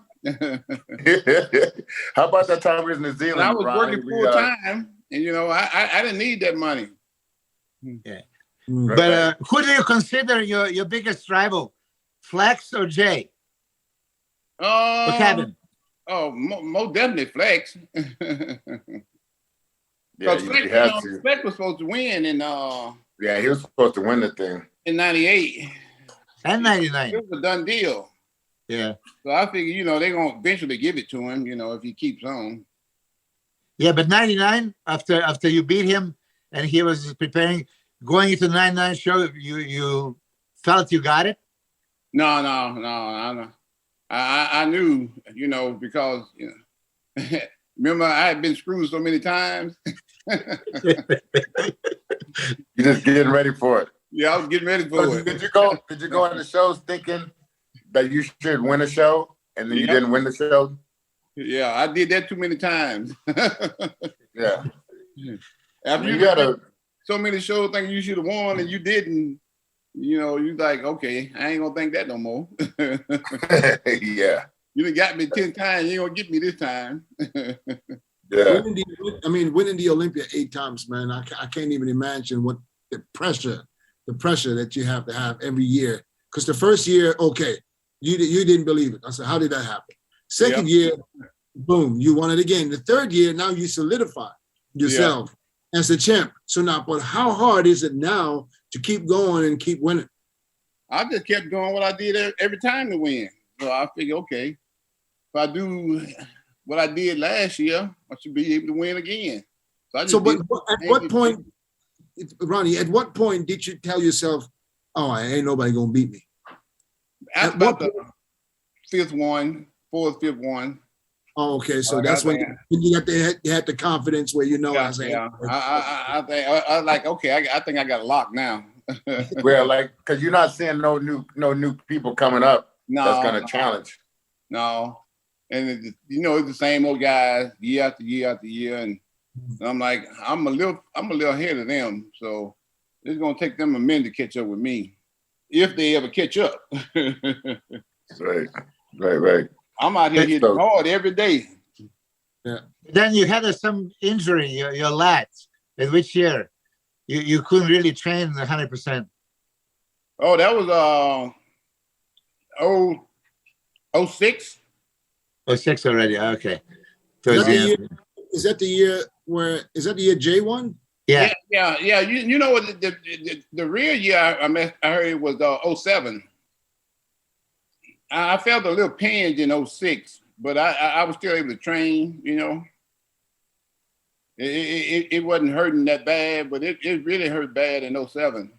How about that time we was in New Zealand? And I was Ronnie? working full time, and you know, I didn't need that money. Yeah. Mm. But who do you consider your biggest rival, Flex or Jay? Or Kevin? Oh, most definitely Flex. Yeah, Flex was supposed to win in yeah, he was supposed to win the thing. in '98 and '99. It was a done deal. Yeah. So I figure, you know, they're gonna eventually give it to him, you know, if he keeps on. Yeah, but '99, after you beat him and he was preparing, going into the '99 show, you felt you got it? No. I knew, you know, because you know, remember I had been screwed so many times. You just getting ready for it. Yeah, I was getting ready for it. Did you go in the shows thinking that you should win a show and then you didn't win the show? Yeah, I did that too many times. Yeah. After you got so many shows thinking you should have won and you didn't, you know, you like, okay, I ain't gonna think that no more. Yeah. You done got me 10 times, you ain't gonna get me this time. Yeah. Winning the Olympia 8 times, man. I can't even imagine what the pressure that you have to have every year. Because the first year, okay, you didn't believe it. I said, how did that happen? Second year, boom, you won it again. The third year, now you solidify yourself as the champ. So now, but how hard is it now to keep going and keep winning? I just kept doing what I did every time to win. So I figure, okay, if I do what I did last year, I should be able to win again. So but at what point, Ronnie, at what point did you tell yourself, oh, ain't nobody gonna beat me? At what the fifth one, fifth one. Oh, okay. So that's when you had the confidence where you know. I think I like, okay, I think I got it locked now. Well, like, cause you're not seeing no new people coming up that's gonna challenge. No, and you know, it's the same old guys year after year after year, and I'm like, I'm a little ahead of them, so it's gonna take them a minute to catch up with me, if they ever catch up. Right. I'm out here hitting hard every day. Yeah. Then you had some injury, your lats. In which year? You couldn't really train 100%. Oh, that was 06. 06 already. Okay. Is that the year Jay won? Yeah. You know what? The real year I heard it was 07. I felt a little pain in 06, but I was still able to train. You know, it wasn't hurting that bad, but it really hurt bad in 07.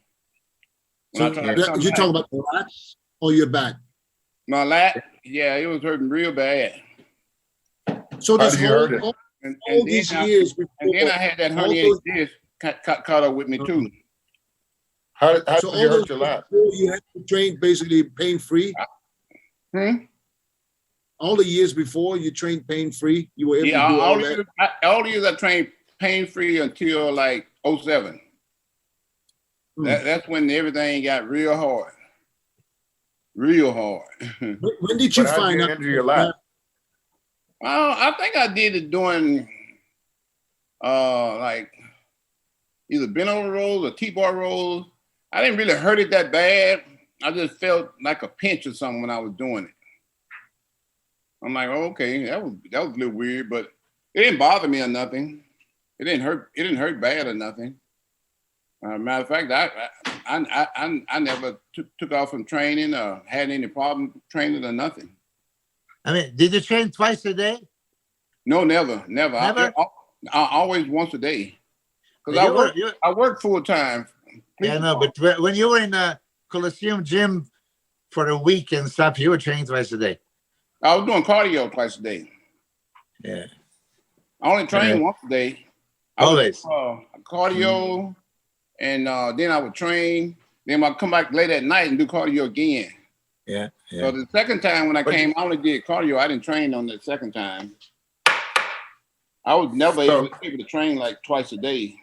So you talking about the lats or your back? My lat, yeah, it was hurting real bad. So this all these years before, and then I had that herniated disc caught up with me too. How did you hurt your lat? You had to train basically pain-free? All the years before, you trained pain-free? You were able to do all that? All the years I trained pain-free until like 07. That's when everything got real hard. Real hard. When did you find out? Injure your lat? I think I did it doing like either bent over rolls or T-bar rolls. I didn't really hurt it that bad. I just felt like a pinch or something when I was doing it. I'm like, oh, okay, that was a little weird, but it didn't bother me or nothing. It didn't hurt bad or nothing. Matter of fact, I never took off from training or had any problem training or nothing. I mean, did you train twice a day? No, never. Never? I always once a day. Because I work full time. Yeah, no, but when you were in a Coliseum gym for a week and stuff, you were training twice a day. I was doing cardio twice a day. Yeah. I only trained once a day. Always. Cardio, and then I would train. Then I'd come back late at night and do cardio again. Yeah. So the second time when I came, I only did cardio. I didn't train on the second time. I was never able to train like twice a day.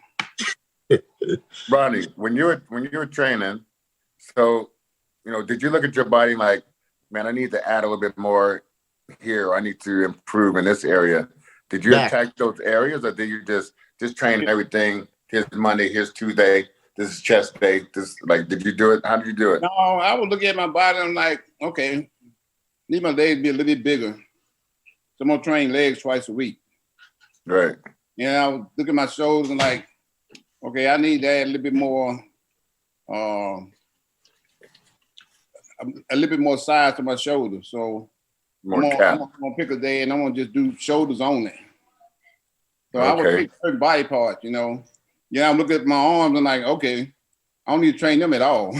Ronnie, when you were training, so did you look at your body like, man, I need to add a little bit more here. I need to improve in this area. Did you attack those areas, or did you just train everything? Here's Monday, here's Tuesday, this is chest day. Did you do it? How did you do it? No, I would look at my body and I'm like, okay, need my legs to be a little bit bigger. So I'm gonna train legs twice a week. Right. I would look at my shoulders and like, okay, I need to add a little bit more size to my shoulders. So I'm gonna pick a day and I'm gonna just do shoulders only. So I would pick certain body parts, I'm looking at my arms and like, okay, I don't need to train them at all.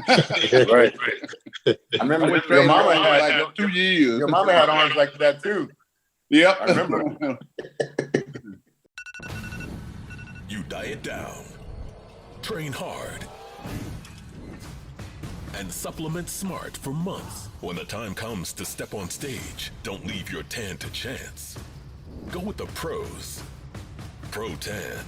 Right. I remember your mama had like 2 years. Your mama had arms like that too. Yep. I remember. You diet down, train hard, and supplement smart for months. When the time comes to step on stage, don't leave your tan to chance. Go with the pros. Pro Tan.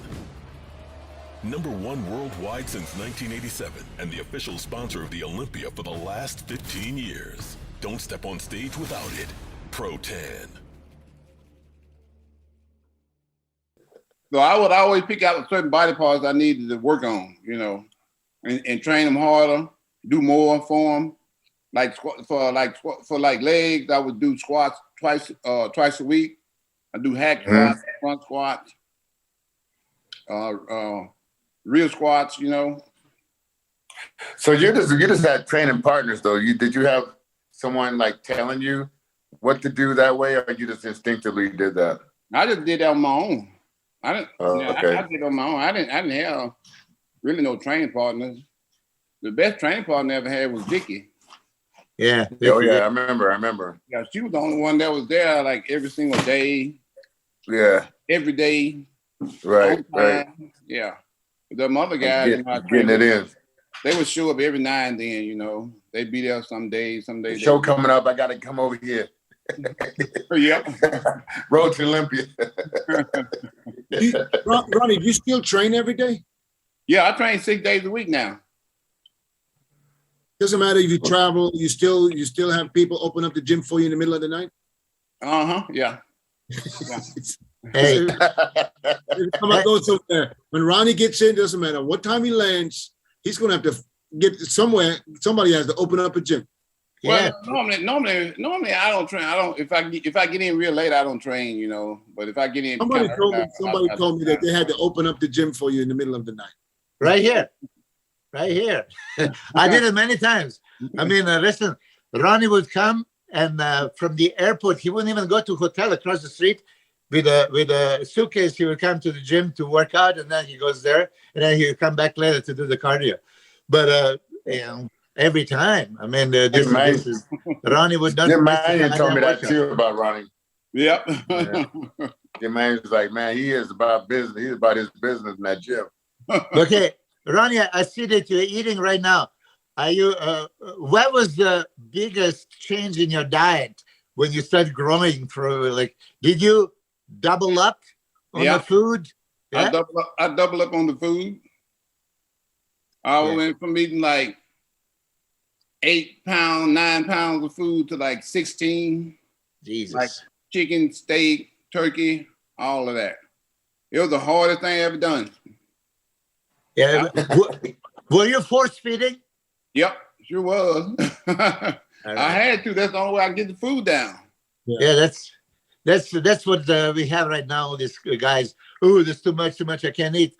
#1 worldwide since 1987 and the official sponsor of the Olympia for the last 15 years. Don't step on stage without it. Pro Tan. So I would always pick out certain body parts I needed to work on, and train them harder, do more for them. Like for legs, I would do squats twice a week. I do hack squats, front squats, real squats, So you just had training partners though. Did you have someone like telling you what to do that way, or you just instinctively did that? I just did that on my own. I didn't. Okay. I did it on my own. I didn't have really no training partners. The best training partner I ever had was Vicky. Yeah. Oh yeah, I remember. Yeah, she was the only one that was there like every single day. Yeah. Every day. Right. Yeah. The other guys, getting it in. They would show up every now and then. They'd be there some days. Show coming up, I gotta come over here. Yep. Road to Olympia. Ronnie, do you still train every day? Yeah, I train 6 days a week now. Doesn't matter if you travel, you still have people open up the gym for you in the middle of the night? Yeah. Hey. Go somewhere. When Ronnie gets in, doesn't matter what time he lands, he's gonna have to get somewhere. Somebody has to open up a gym. Yeah. Well, normally I don't train. I don't. If I get in real late, I don't train. But if I get in, Somebody told me that they had to open up the gym for you in the middle of the night. Right here. I did it many times. I mean, listen, Ronnie would come and from the airport, he wouldn't even go to a hotel across the street with a suitcase. He would come to the gym to work out, and then he goes there, and then he would come back later to do the cardio. But every time, I mean, this is Ronnie would not. Jim Mannion told me that too about Ronnie. Yep. Yeah. Jim Mannion's like, man, he is about business. He's about his business in that gym. Okay, Ronnie, I see that you're eating right now. Are you? What was the biggest change in your diet when you started growing? Did you double up on the food? Yeah? I double up on the food. I went from eating like 8 pounds, 9 pounds of food to like 16. Jesus. Like chicken, steak, turkey, all of that. It was the hardest thing I ever done. Yeah. Were you force feeding? Yep, sure was. I had to. That's the only way I can get the food down. Yeah, that's what we have right now. These guys, there's too much. I can't eat.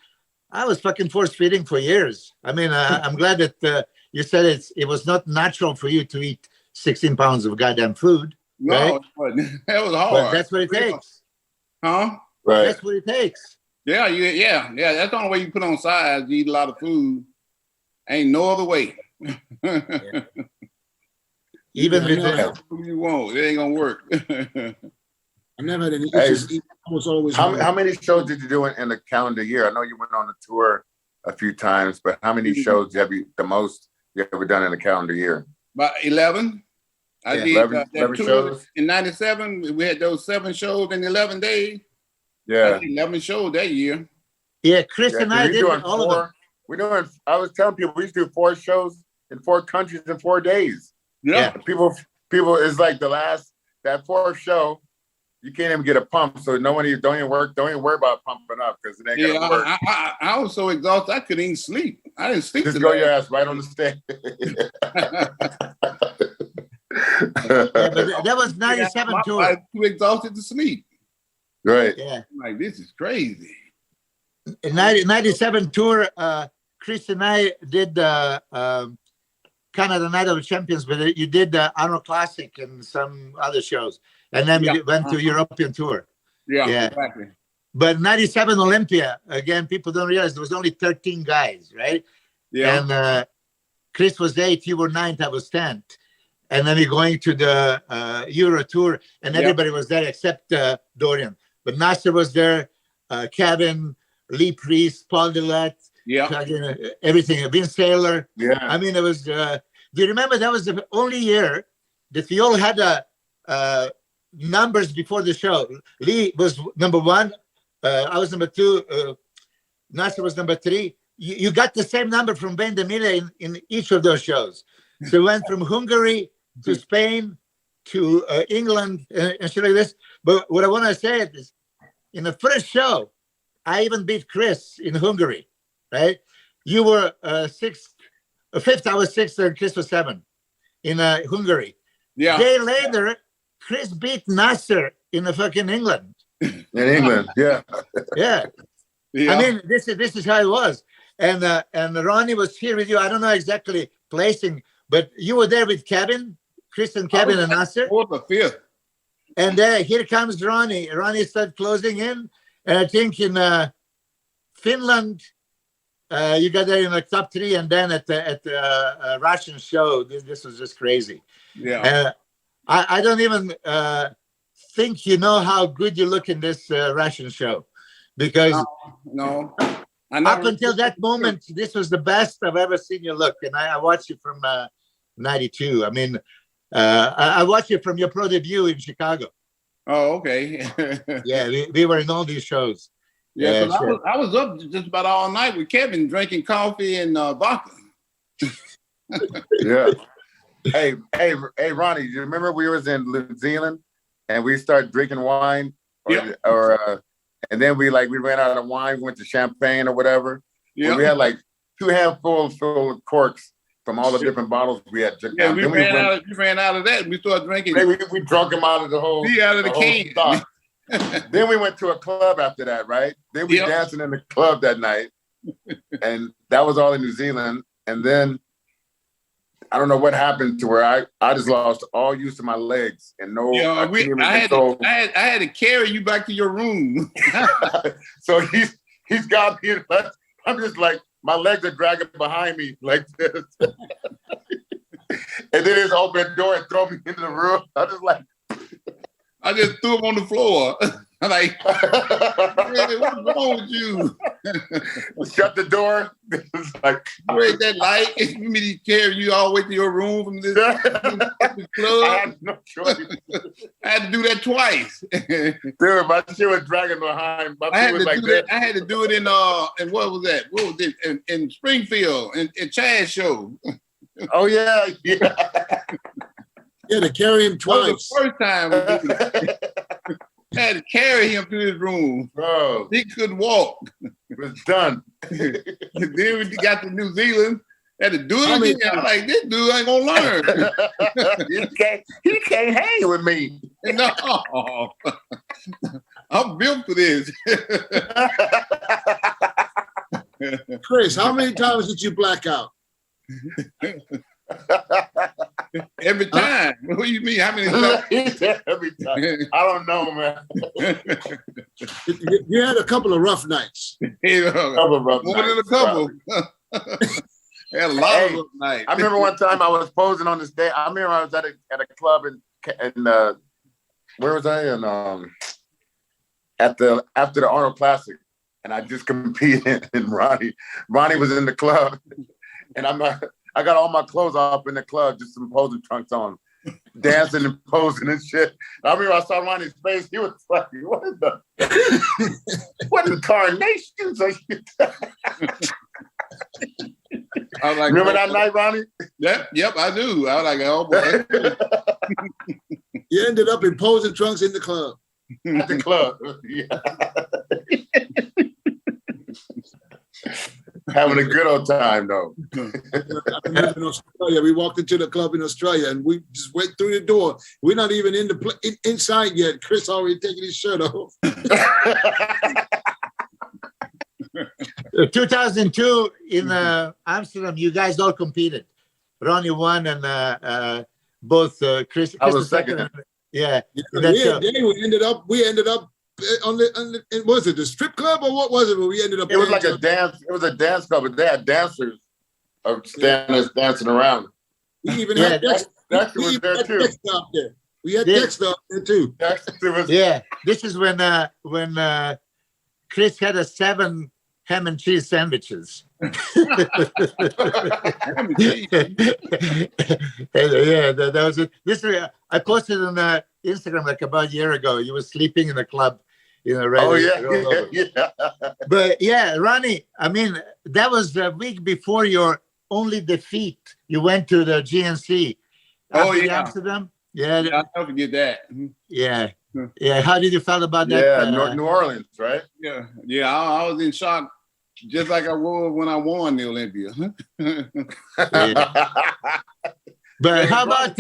I was fucking force feeding for years. I mean, I'm glad that you said it was not natural for you to eat 16 pounds of goddamn food. No, right? That was hard. But that's what it takes. Huh? Right. That's what it takes. Yeah. That's the only way you put on size. You eat a lot of food. Ain't no other way. Yeah. Even with you won't. It ain't gonna work. I never had any issues. How many shows did you do in a calendar year? I know you went on a tour a few times, but how many shows have you the most you ever done in a calendar year? About 11. I did 11 shows in '97. We had those 7 shows in 11 days. Yeah, I did 11 shows that year. Yeah, Chris and I did all of them. We're doing. I was telling people we used to do 4 shows in 4 countries in 4 days. Yeah. People is like that 4th show. You can't even get a pump, so don't even worry about pumping up because it ain't gonna work. I was so exhausted I couldn't even sleep. I didn't sleep. Just throw your ass right on the stage. But that was '97 tour. I was too exhausted to sleep. Right. Yeah. Like, this is crazy. In '97 tour, Chris and I did kind of the Night of the Champions, but you did the Arnold Classic and some other shows. And then we went to European tour. Yeah, exactly. But '97 Olympia, again, people don't realize there was only 13 guys, right? Yeah. And Chris was 8th, you were 9th, I was 10th. And then we're going to the Euro tour, and everybody was there except Dorian. But Nasser was there, Kevin, Lee Priest, Paul Dillette, everything, Vince Taylor. Yeah. I mean, it was, do you remember that was the only year that we all had numbers before the show? Lee was number 1, I was number 2, Nasser was number 3. You got the same number from Ben DeMille in each of those shows. So we went from Hungary to Spain to England and shit like this. But what I want to say is, in the first show, I even beat Chris in Hungary, right? You were 5th, I was 6th, and Chris was 7th in Hungary. Yeah. A day later, Chris beat Nasser in the fucking England. In England, yeah. Yeah. I mean, this is how it was. And Ronnie was here with you. I don't know exactly placing, but you were there with Kevin, Chris and Kevin and Nasser. 4th or 5th. And here comes Ronnie. Ronnie started closing in. And I think in Finland, you got there in the top 3. And then at the Russian show, this was just crazy. Yeah. I don't even think you know how good you look in this Russian show. Because no. Up until that moment, this was the best I've ever seen you look. And I watched you from '92. I mean, I watched you from your pro debut in Chicago. Oh, okay. Yeah, we were in all these shows. Yeah, sure. I was up just about all night with Kevin drinking coffee and vodka. Yeah. Hey, Ronnie, you remember we was in New Zealand and we started drinking wine? And then we ran out of wine, went to champagne or whatever. Yeah. We had like 2 handfuls full of corks from all the different bottles we had. Yeah, we ran out of that. We started drinking. We drunk them out of the whole. Out of the can. Then we went to a club after that, right? Then we dancing in the club that night, and that was all in New Zealand. And then I don't know what happened to where I just lost all use of my legs and no. Yeah, I had to carry you back to your room. So he's got me. I'm just like, my legs are dragging behind me like this. And then his open door and throw me into the room. I just threw him on the floor. I'm like, hey, what's wrong with you? Shut the door. It's like, break that light. You mean to carry you all the way to your room from this club? I had no choice. I had to do that twice. Dude, my shit was dragging behind. I had to do it in what was that? What was it? In Springfield, in Chad's show. Oh yeah. Yeah, to carry him twice. That was the first time we did it. I had to carry him to his room. Bro. He couldn't walk. It was done. Then we got to New Zealand, had to do it again. I'm like, this dude ain't gonna learn. He can't hang with me. No. I'm built for this. Chris, how many times did you black out? Every time. What do you mean? How many times? Every time. I don't know, man. You had a couple of rough nights. More than a couple. Had a lot of rough nights. I remember one time I was posing on the stage. I remember I was at a club in where was I? After the Arnold Classic, and I just competed. And Ronnie was in the club, and I got all my clothes off in the club, just some posing trunks on, dancing and posing and shit. I remember I saw Ronnie's face. He was like, "What in the what in the carnations?" I was like, remember that night, Ronnie? Yep, I do. I was like, oh boy. You ended up in posing trunks in the club. At the club. Yeah. Having a good old time, though. I remember in Australia, we walked into the club in Australia and we just went through the door. We're not even in the inside yet. Chris already taking his shirt off. 2002 in Amsterdam, you guys all competed. Ronnie won, and both Chris. I was second. Yeah. We ended up on the was it the strip club or what was it? We ended up. It was like a dance. It was a dance club, but they had dancers dancing around. We even had Dexter was there too. We had Dexter up there too. Yeah, this is when Chris had 7 ham and cheese sandwiches. Yeah, that was it. This I posted on Instagram like about a year ago. You were sleeping in the club, right? Oh yeah. But yeah, Ronnie, I mean, that was the week before your only defeat. You went to the GNC. Oh yeah, Amsterdam. Yeah, I'll never forget that. Yeah. Yeah. How did you feel about that? Yeah, New Orleans, right? Yeah. I was in shock. Just like I was when I won the Olympia. But how about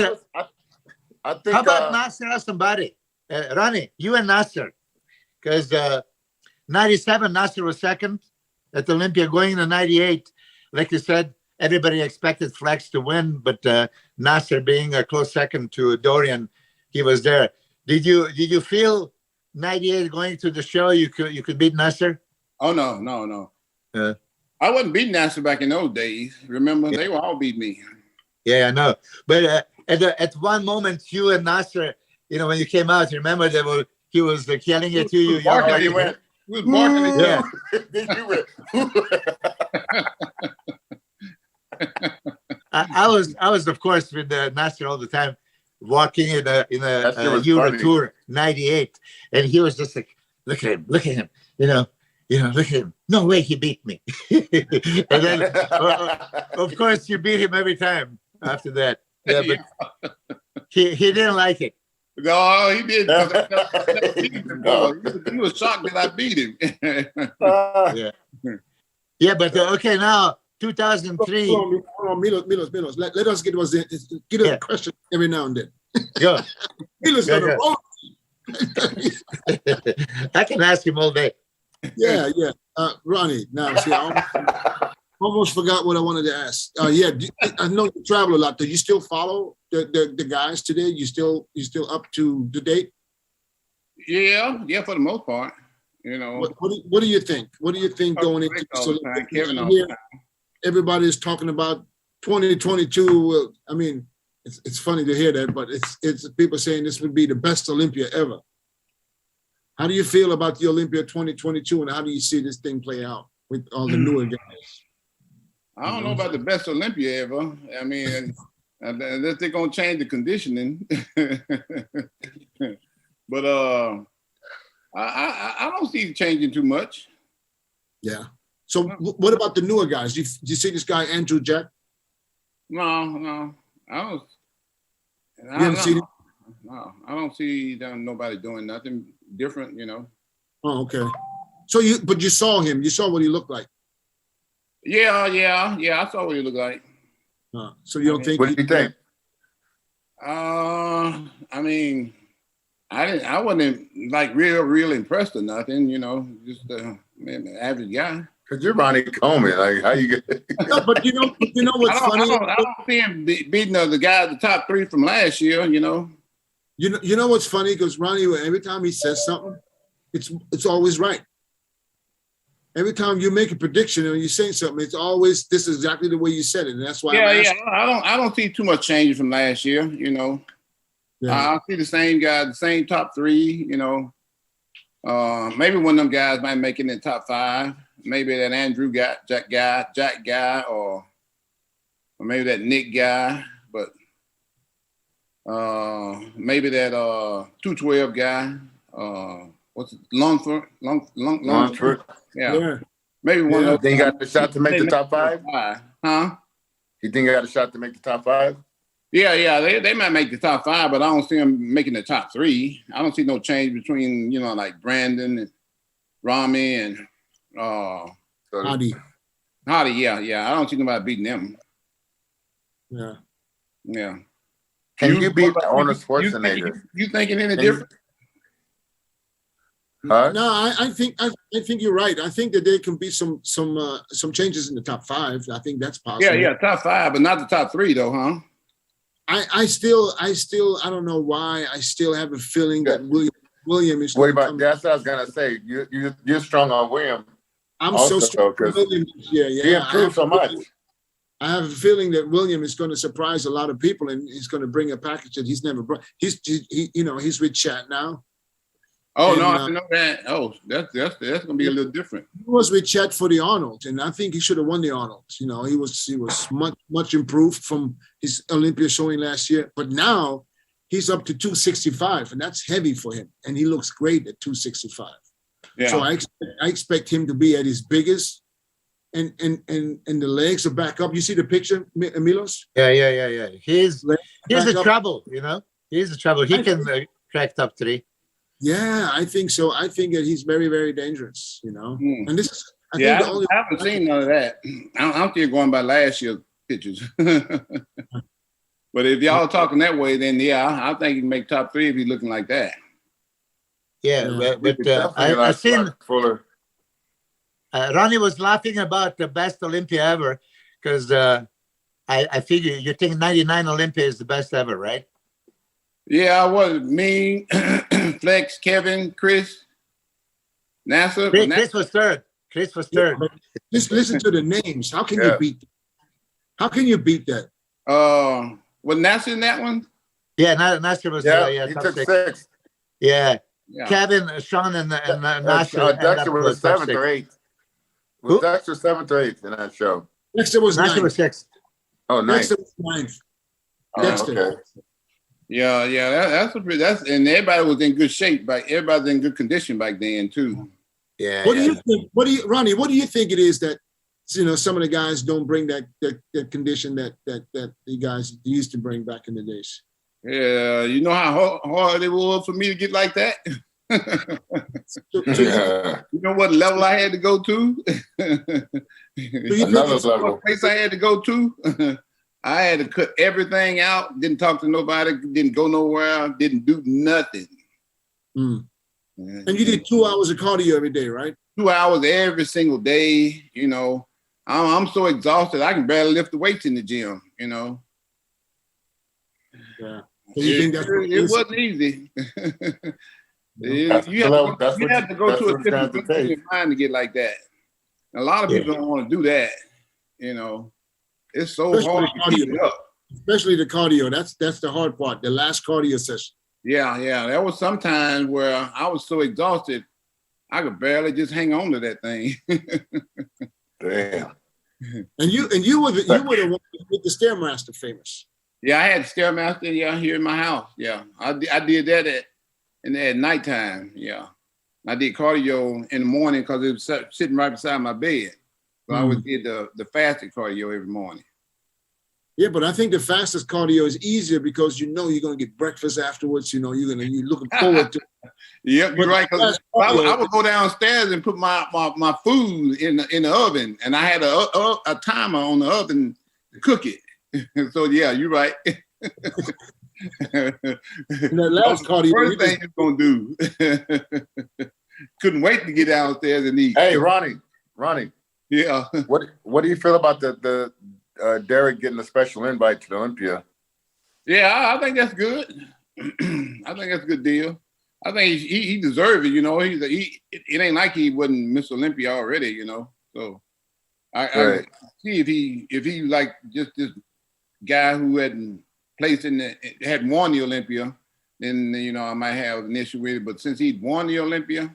I think how about Nasser or somebody? Ronnie, you and Nasser, because 97 Nasser was second at the Olympia. Going into 98, like you said, everybody expected Flex to win, but Nasser being a close second to Dorian, he was there. Did you feel 98 going to the show you could beat Nasser? Oh no. I wasn't beating Nasser back in those days. Remember, they were all beating me. Yeah, I know. But at one moment, you and Nasser, when you came out, remember he was yelling at you. He was barking at you. I was of course with Nasser all the time, walking in a Euro Tour 98, and he was just like, look at him, look at him. No way he beat me. And then, of course, you beat him every time after that. Yeah, but he didn't like it. No, he didn't. He was shocked that I beat him. Yeah, but okay, now 2003. Hold on, Milos. Let us get a question every now and then. Yeah. Milos gonna roll. I can ask him all day. Yeah. Ronnie, now see, I almost forgot what I wanted to ask. I know you travel a lot. Do you still follow the guys today? You still up to date? Yeah, for the most part. What do you think? What do you think going into Kevin? Everybody's talking about 2022. I mean, it's funny to hear that, but it's people saying this would be the best Olympia ever. How do you feel about the Olympia 2022, and how do you see this thing play out with all the newer guys? I don't know about the best Olympia ever. I mean, unless they're gonna change the conditioning. But I don't see it changing too much. Yeah. So what about the newer guys? Do you see this guy Andrew Jack? No, I don't. You haven't seen him? No, I don't see nobody doing nothing different. Oh, okay. So you saw him. You saw what he looked like. Yeah. I saw what he looked like. So you don't think? What do you think? I mean, I wasn't like real impressed or nothing. Just an average guy. Cause you're Ronnie Coleman. Like, how you get? No, but you know what's funny? I don't see him beating the guy at the top 3 from last year. You know what's funny? Because Ronnie, every time he says something, it's always right. Every time you make a prediction or you say something, it's always this is exactly the way you said it, and that's why. I don't see too much change from last year. Yeah. I see the same guy, the same top 3. Maybe one of them guys might make it in the top 5. Maybe that Andrew Jack guy, or or maybe that Nick guy, but maybe that 212 guy. What's it? Lunsford? Lunsford. Yeah. Maybe one of those. Think he got the shot to make the top 5? Huh? You think he got a shot to make the top 5? Yeah. They might make the top 5, but I don't see them making the top 3. I don't see no change between, like Brandon and Ronnie and Hardy. Yeah. I don't see nobody beating them. Yeah. Can you beat Arnold Schwarzenegger? You thinking any different? Huh? No, I think you're right. I think that there can be some changes in the top 5. I think that's possible. Yeah, top 5, but not the top 3 though, huh? I still I don't know why I still have a feeling that William is. What about that's what I was gonna say. You're strong on William. I'm also, so strong on William. Yeah. He improved so much. I have a feeling that William is going to surprise a lot of people, and he's going to bring a package that he's never brought. He's with Chat now. Oh, and, no, I didn't know that. Oh, that's going to be a little different. He was with Chat for the Arnold, and I think he should have won the Arnold. He was much improved from his Olympia showing last year, but now he's up to 265, and that's heavy for him, and he looks great at 265. Yeah. So I expect him to be at his biggest. And the legs are back up. You see the picture, Milos? Yeah. He's the trouble, He's the trouble. He can crack top 3. Yeah, I think so. I think that he's very, very dangerous, And this is, I haven't seen none of that. I'm still going by last year's pictures. But if y'all talking that way, then I think he can make top 3 if he's looking like that. Yeah, but I've seen Fuller. Ronnie was laughing about the best Olympia ever because I figure you think 99 Olympia is the best ever, right? Yeah, I was. Me, Flex, Kevin, Chris, NASA. Chris was third. Yeah, just listen to the names. How can you beat? How can you beat that? Was NASA in that one? Yeah, NASA was. He took 6. Yeah. Kevin, Sean, and NASA. Dexter was 7th or 8th. Was Dexter 7th or 8th in that show? Dexter was 9th. was 6th. Oh, 9th. Dexter was 9th. Dexter. Okay. Yeah. That's and everybody was in good shape. Everybody was in good condition back then too. Yeah. What do you think? Ronnie? What do you think it is that some of the guys don't bring that condition that the guys used to bring back in the days? Yeah, you know how hard it was for me to get like that. You know what level I had to go to? Another level. What place I had to go to? I had to cut everything out. Didn't talk to nobody. Didn't go nowhere. Didn't do nothing. And you did 2 hours of cardio every day, right? 2 hours every single day. I'm so exhausted. I can barely lift the weights in the gym. Yeah. So it wasn't easy. You have to go to a different place in mind to get like that. A lot of people don't want to do that. It's so hard to keep it up. Especially the cardio. That's the hard part. The last cardio session. Yeah. There was some times where I was so exhausted, I could barely just hang on to that thing. Damn. And you were the one that made the Stairmaster famous. Yeah, I had the Stairmaster. Yeah, here in my house. Yeah, I did that at nighttime. Yeah, I did cardio in the morning because it was sitting right beside my bed. So I always did the fasted cardio every morning. Yeah, but I think the fastest cardio is easier because you're going to get breakfast afterwards. You're looking forward to it. Yep, you're right. Cause I would go downstairs and put my food in the oven, and I had a timer on the oven to cook it. So yeah, you're right. That last cardio. First thing you're gonna do. Couldn't wait to get downstairs and eat. Hey, Ronnie. Yeah. What do you feel about the Derek getting a special invite to the Olympia? Yeah, I think that's good. I think that's a good deal. I think he deserves it. It ain't like he wasn't Miss Olympia already. So I see if he like just this guy who hadn't placed had won the Olympia, then I might have an issue with it. But since he'd won the Olympia,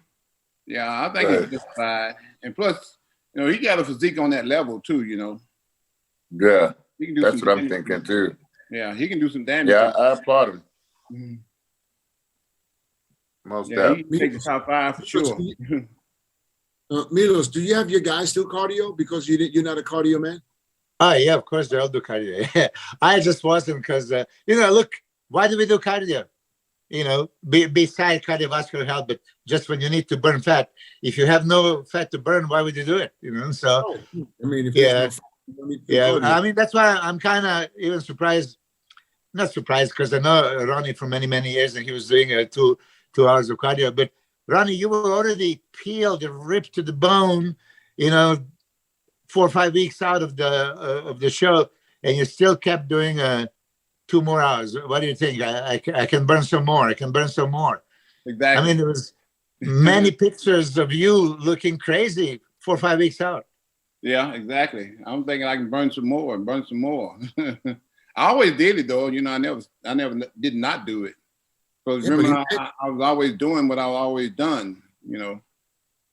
yeah, I think he's justified. And plus, he got a physique on that level too. Yeah. He can do That's some what I'm damage. thinking too. Yeah, he can do some damage. Yeah, I applaud him. Mhm. Most Yeah, he definitely. can take the top 5 for sure. Milos, do you have your guys do cardio because you're not a cardio man? Oh yeah, of course they all do cardio. I just wasn't because look, why do we do cardio? Beside cardiovascular health, but just when you need to burn fat. If you have no fat to burn, why would you do it? So I mean, if yeah, yeah. I mean that's why I'm kind of even surprised. Not surprised because I know Ronnie for many, many years and he was doing 2 hours of cardio. But Ronnie, you were already peeled and ripped to the bone, 4 or 5 weeks out of the show, and you still kept doing 2 more hours. What do you think? I can burn some more. I can burn some more. Exactly. I mean, there was many pictures of you looking crazy 4 or 5 weeks out. Yeah, exactly. I'm thinking I can burn some more and burn some more. I always did it though. I never did not do it. Because remember, I was always doing what I've always done.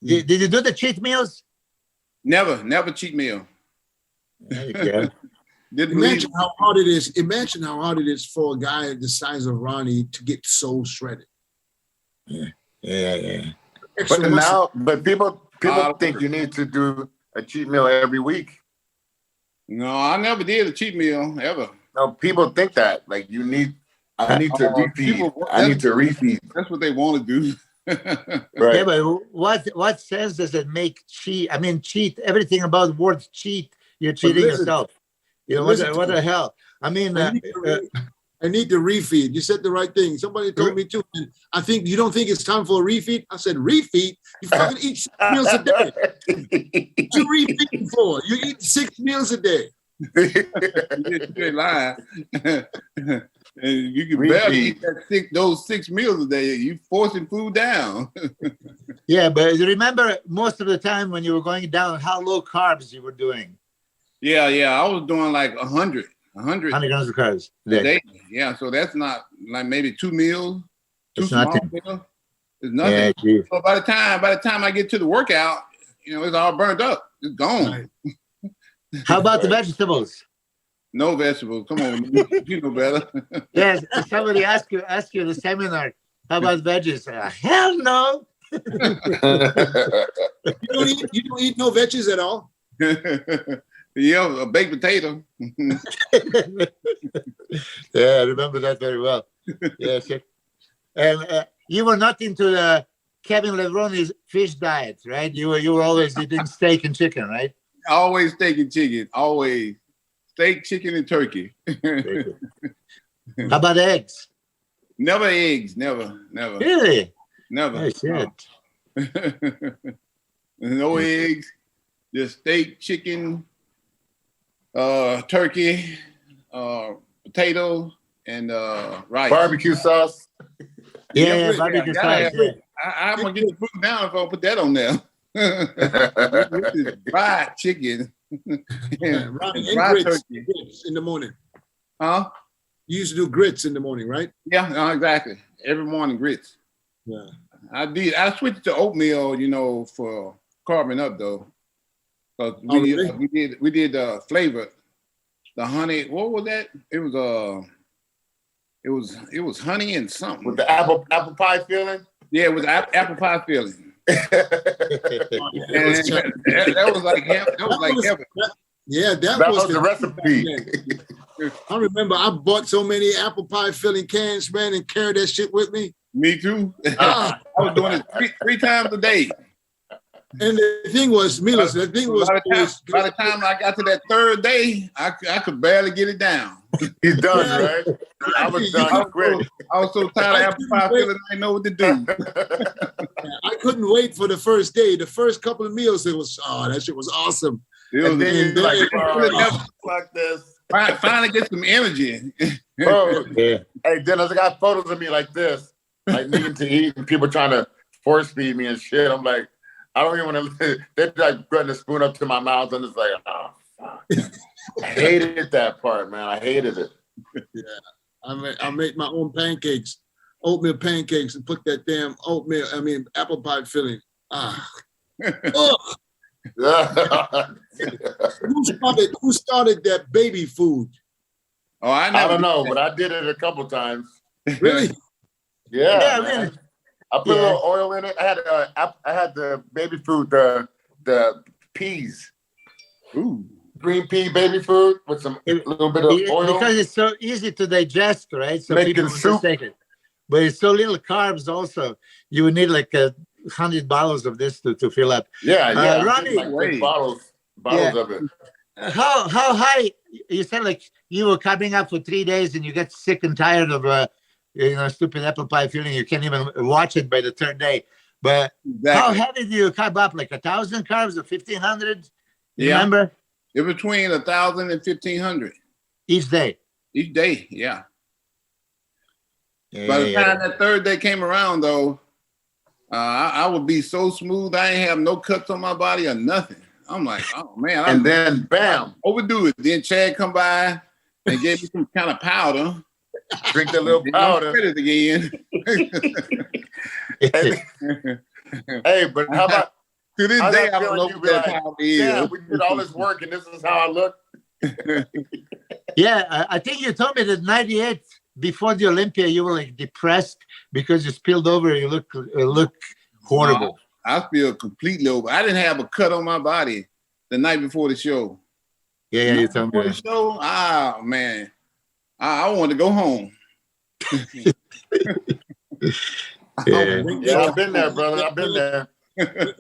Did you do the cheat meals? Never cheat meal. There you go. Imagine how hard it is. Imagine how hard it is for a guy the size of Ronnie to get so shredded. Yeah. But people think you need to do a cheat meal every week. No, I never did a cheat meal ever. No, people think that I need to refeed. I need to refeed. That's what they want to do. Right. Yeah, but what sense does it make cheat? I mean, cheat, everything about the word cheat, you're cheating yourself. What the hell? I mean, I need to refeed. You said the right thing. Somebody told me too. And I think you don't think it's time for a refeed. I said refeed. You fucking eat 6 meals a day. What you refeeding for? You eat 6 meals a day. You're lying. And you can barely eat those 6 meals a day. You forcing food down. Yeah, but remember most of the time when you were going down, how low carbs you were doing. Yeah. I was doing like 100 grams of carbs a day. Yeah, so that's not like maybe 2 meals. It's nothing. Meals. It's nothing. Yeah, so by the time I get to the workout, it's all burnt up. It's gone. Right. How about the vegetables? No vegetables. Come on, you know better. Yes, somebody ask you the seminar. How about veggies? Hell no. You don't eat no veggies at all. Yeah, a baked potato. Yeah, I remember that very well. Yes, and you were not into the Kevin Levroni's fish diet, right? You were always eating steak and chicken, right? Always steak and chicken. Always steak, chicken, and turkey. How about eggs? Never eggs. Never. Really? Never. Oh, shit. No eggs. Just steak, chicken, turkey, potato, and rice. Barbecue sauce. Yeah, barbecue sauce. Yeah. I'm gonna get the food down if I put that on there. Fried chicken. And grits in the morning. Huh? You used to do grits in the morning, right? Yeah, exactly. Every morning grits. Yeah. I switched to oatmeal, for carving up though. Because we did flavor, the honey. What was that? It was honey and something. With the apple pie filling? Yeah, with the apple pie filling. That was like heaven. Yeah, that was the recipe. I remember I bought so many apple pie filling cans, man, and carried that shit with me. Me too. I was doing it three times a day. And the thing was, Milos, by the time I got to that third day, I could barely get it down. He's done, right? I was done. I was so tired of apple pie filling, I didn't know what to do. I couldn't wait for the first day. The first couple of meals, that shit was awesome. And then like this. Finally get some energy. Bro, yeah. Hey, Dennis, I got photos of me like this, like needing to eat, and people trying to force feed me and shit. I'm like, I don't even want to. They're like putting the spoon up to my mouth, and it's like, oh, fuck. I hated that part, man. I hated it. Yeah, I made my own pancakes, oatmeal pancakes, and put that damn apple pie filling. Who started that baby food? Oh, I don't know, but I did it a couple times. Really? Yeah, man. I put a little oil in it. I had the baby food, the peas. Ooh. Green pea baby food with some little bit of oil. Because it's so easy to digest, right? So Making people soup. just take it. But it's so little carbs also. You would need like 100 bottles of this to fill up. Yeah. Ronnie, like big bottles of it. How high? You said like you were coming up for 3 days and you get sick and tired of stupid apple pie feeling. You can't even watch it by the third day. But how heavy do you carb up? Like 1,000 carbs or 1,500? Remember? It's between 1,000 and 1,500 each day. Each day, yeah. By the time that third day came around, though, I would be so smooth. I ain't have no cuts on my body or nothing. I'm like, oh man. And then bam, overdo it. Then Chad come by and gave me some kind of powder. Drink that little powder. It again. Hey, but how about to this day? I don't know what that powder is. Yeah, we did all this work, and this is how I look. Yeah, I think you told me that 98 before the Olympia, you were like depressed because you spilled over. You look horrible. I feel completely over. I didn't have a cut on my body the night before the show. Yeah, you told me. Before the show, man, I wanted to go home. Yeah, I've been there, brother. I've been there.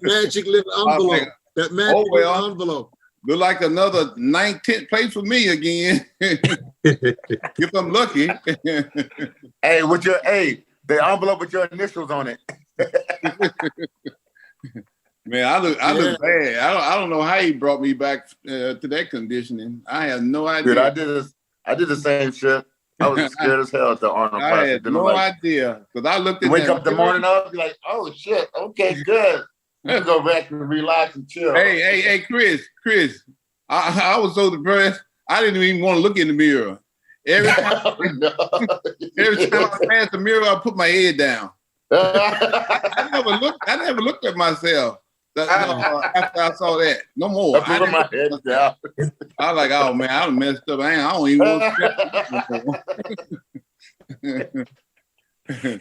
Magic little envelope. That magic little envelope. Look like another 19th place for me again. If I'm lucky. Hey, the envelope with your initials on it. Man, I look bad. I don't know how he brought me back to that conditioning. I have no idea. Dude, I did the same shit. I was scared as hell at the Arnold class. I had no idea because I looked at. Wake up the morning up, be like, oh shit, okay, good. Let's go back and relax and chill. Hey, Chris. I was so depressed. I didn't even want to look in the mirror. Every time I passed the mirror, I put my head down. I never looked at myself after I saw that. No more. I put my head down. I was like, oh man, I done messed up. I don't even want to.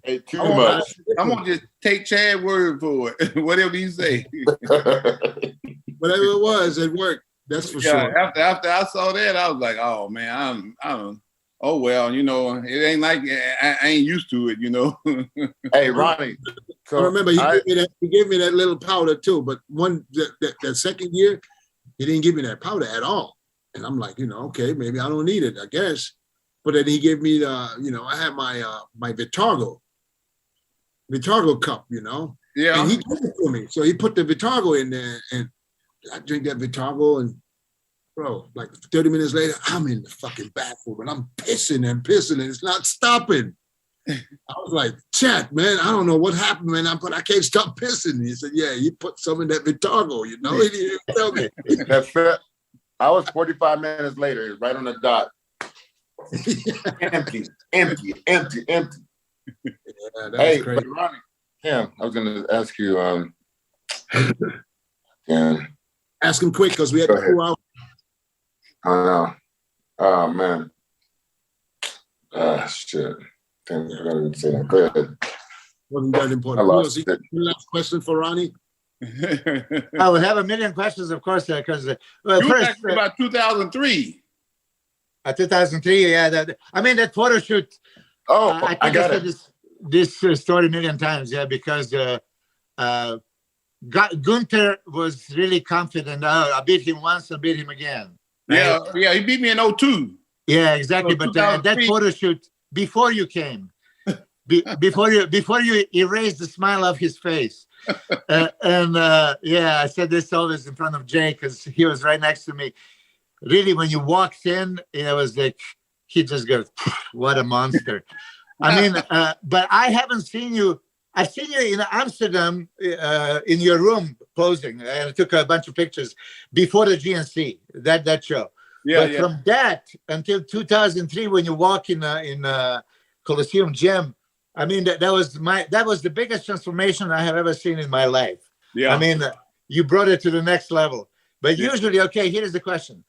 Hey, too much. I'm gonna just take Chad's word for it. Whatever you say. Whatever it was, it worked. That's for sure. After I saw that, I was like, oh man, I don't. Oh well, it ain't like I ain't used to it, Hey, Ronnie. So I remember he gave me that little powder too, but that second year, he didn't give me that powder at all. And I'm like, okay, maybe I don't need it, I guess. But then he gave me I had my Vitargo cup, Yeah. And he gave it to me. So he put the Vitargo in there and I drink that Vitargo and bro, like 30 minutes later, I'm in the fucking bathroom and I'm pissing and it's not stopping. I was like, Chat, man, I don't know what happened, man, but I can't stop pissing. He said, yeah, you put some in that Vitargo, He didn't tell me. That's fair. I was 45 minutes later, right on the dot. Empty. Yeah, hey, crazy. But Ronnie, I was gonna ask you, ask him quick because we had 2 hours. I know. Oh man. Shit. Damn, I gotta say that. Go ahead. Wasn't that important? Last question for Ronnie. I would have a million questions, of course, because first about 2003. 2003, yeah. That photo shoot. Oh, I got it. This story a million times, yeah, because Gunther was really confident. I beat him once, I beat him again. Right? Yeah, he beat me in 2002. Yeah, exactly. But that photo shoot before you came, before you erased the smile off his face, I said this always in front of Jay because he was right next to me. Really, when you walked in, it was like he just goes, "What a monster!" But I haven't seen you. I've seen you in Amsterdam in your room posing, and I took a bunch of pictures before the GNC that show. But from that until 2003, when you walk in Coliseum Gym, that was the biggest transformation I have ever seen in my life. Yeah. you brought it to the next level. But usually, okay, here's the question.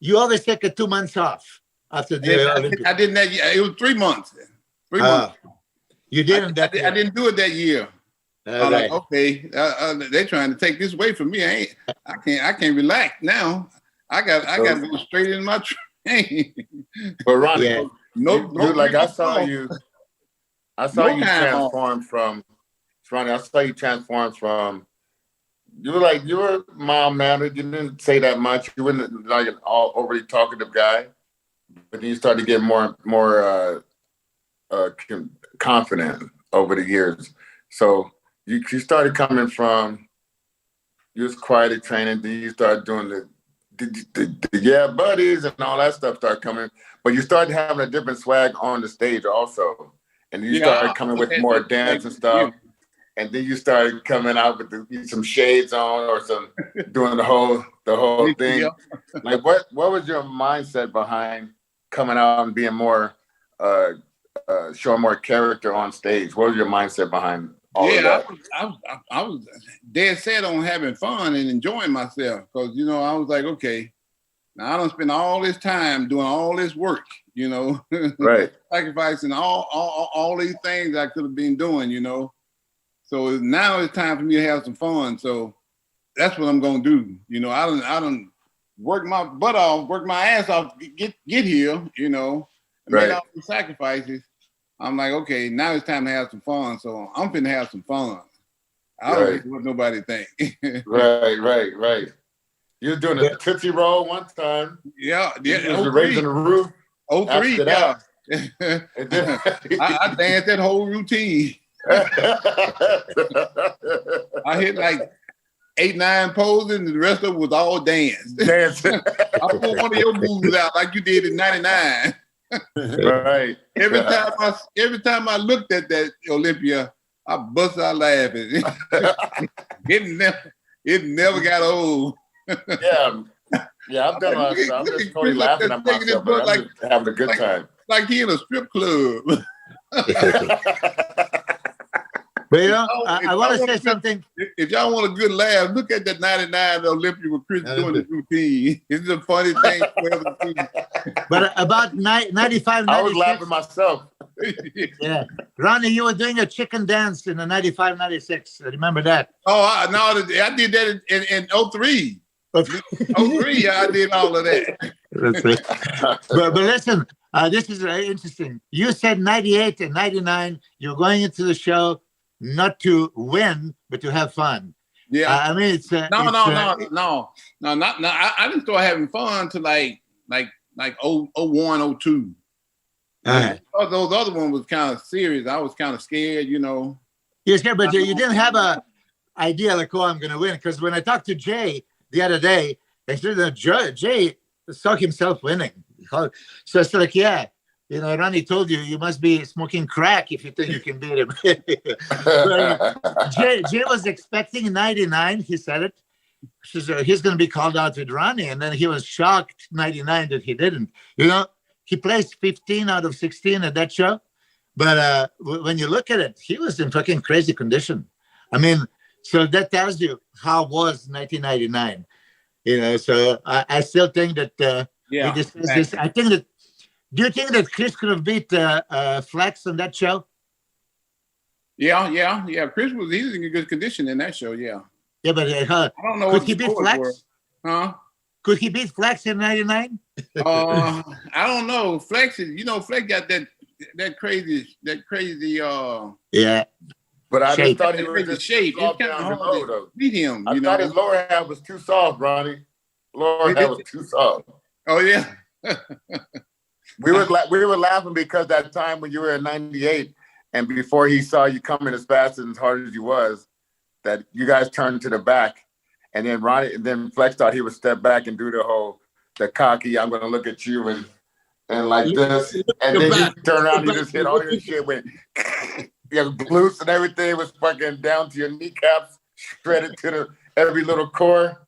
You always take a 2 months off after the Olympics. I didn't that year. It was 3 months. 3 months. You didn't I didn't do it that year. I'm right. like, okay, they're trying to take this away from me. I can't relax now. I got to go straight in my train. But Ronnie, I saw you transform from Ronnie. I saw you transform from. You were mild-mannered. You didn't say that much. You weren't like an all overly talkative guy. But then you started getting more confident over the years. So you started coming from, you was quiet at training, then you started doing the yeah buddies and all that stuff started coming. But you started having a different swag on the stage also. And you started coming with more dance and stuff. And then you started coming out with some shades on or some doing the whole thing. Like what was your mindset behind coming out and being more showing more character on stage? What was your mindset behind all of that? I was dead set on having fun and enjoying myself because I was like, okay, now I don't spend all this time doing all this work, right, sacrificing all these things I could have been doing, So now it's time for me to have some fun. So that's what I'm gonna do. I don't work my butt off, work my ass off, get here, and make all the sacrifices. I'm like, okay, now it's time to have some fun. So I'm finna have some fun. I don't care what nobody think. Right. You were doing a Tootsie Roll one time. Yeah. You was raising the roof. 03, yeah. I danced that whole routine. I hit like 8-9 poses and the rest of it was all dance. I pulled one of your moves out like you did in '99. Right. Every time I looked at that Olympia, I bust out laughing. It never got old. Yeah, I've done a lot of stuff. I'm just totally laughing at myself, but I'm just having a good time. Like he in a strip club. But I want to say something. If y'all want a good laugh, look at that '99 Olympia with Chris doing the routine. It's a funny thing. But about 95, 96. I was laughing myself. Yeah. Ronnie, you were doing a chicken dance in the 95, 96. Remember that? Oh, I did that in 03. 03, I did all of that. That's right. But listen, this is interesting. You said 98 and 99, you're going into the show not to win, but to have fun. Yeah. I mean, it's no. I didn't start having fun till like 01, 02. Those other ones was kind of serious. I was kind of scared, You're scared, but you didn't have a idea like, oh, I'm going to win. Because when I talked to Jay the other day, I said that Jay saw himself winning. So it's like, yeah. Ronnie told you must be smoking crack if you think you can beat him. Jay was expecting 99. He said it. He's going to be called out with Ronnie. And then he was shocked 99 that he didn't. He placed 15 out of 16 at that show. But when you look at it, he was in fucking crazy condition. I mean, so that tells you how was 1999. So I still think that we discussed this. I think that. Do you think that Chris could have beat Flex on that show? Yeah. Chris was in good condition in that show. Yeah. Yeah, but I don't know. Could he beat Flex? Huh? Could he beat Flex in '99? I don't know. Flex is, Flex got that crazy. Yeah. But I just thought he was just shape. It's kind of hard to beat him. I thought his lower half was too soft, Ronnie. Lower half was too soft. Oh yeah. We were laughing because that time when you were in '98 and before he saw you coming as fast and as hard as you was, that you guys turned to the back, and then Flex thought he would step back and do the cocky, I'm gonna look at you and like this, and then you turn around and you just hit all your shit with glutes and everything was fucking down to your kneecaps, shredded to every little core,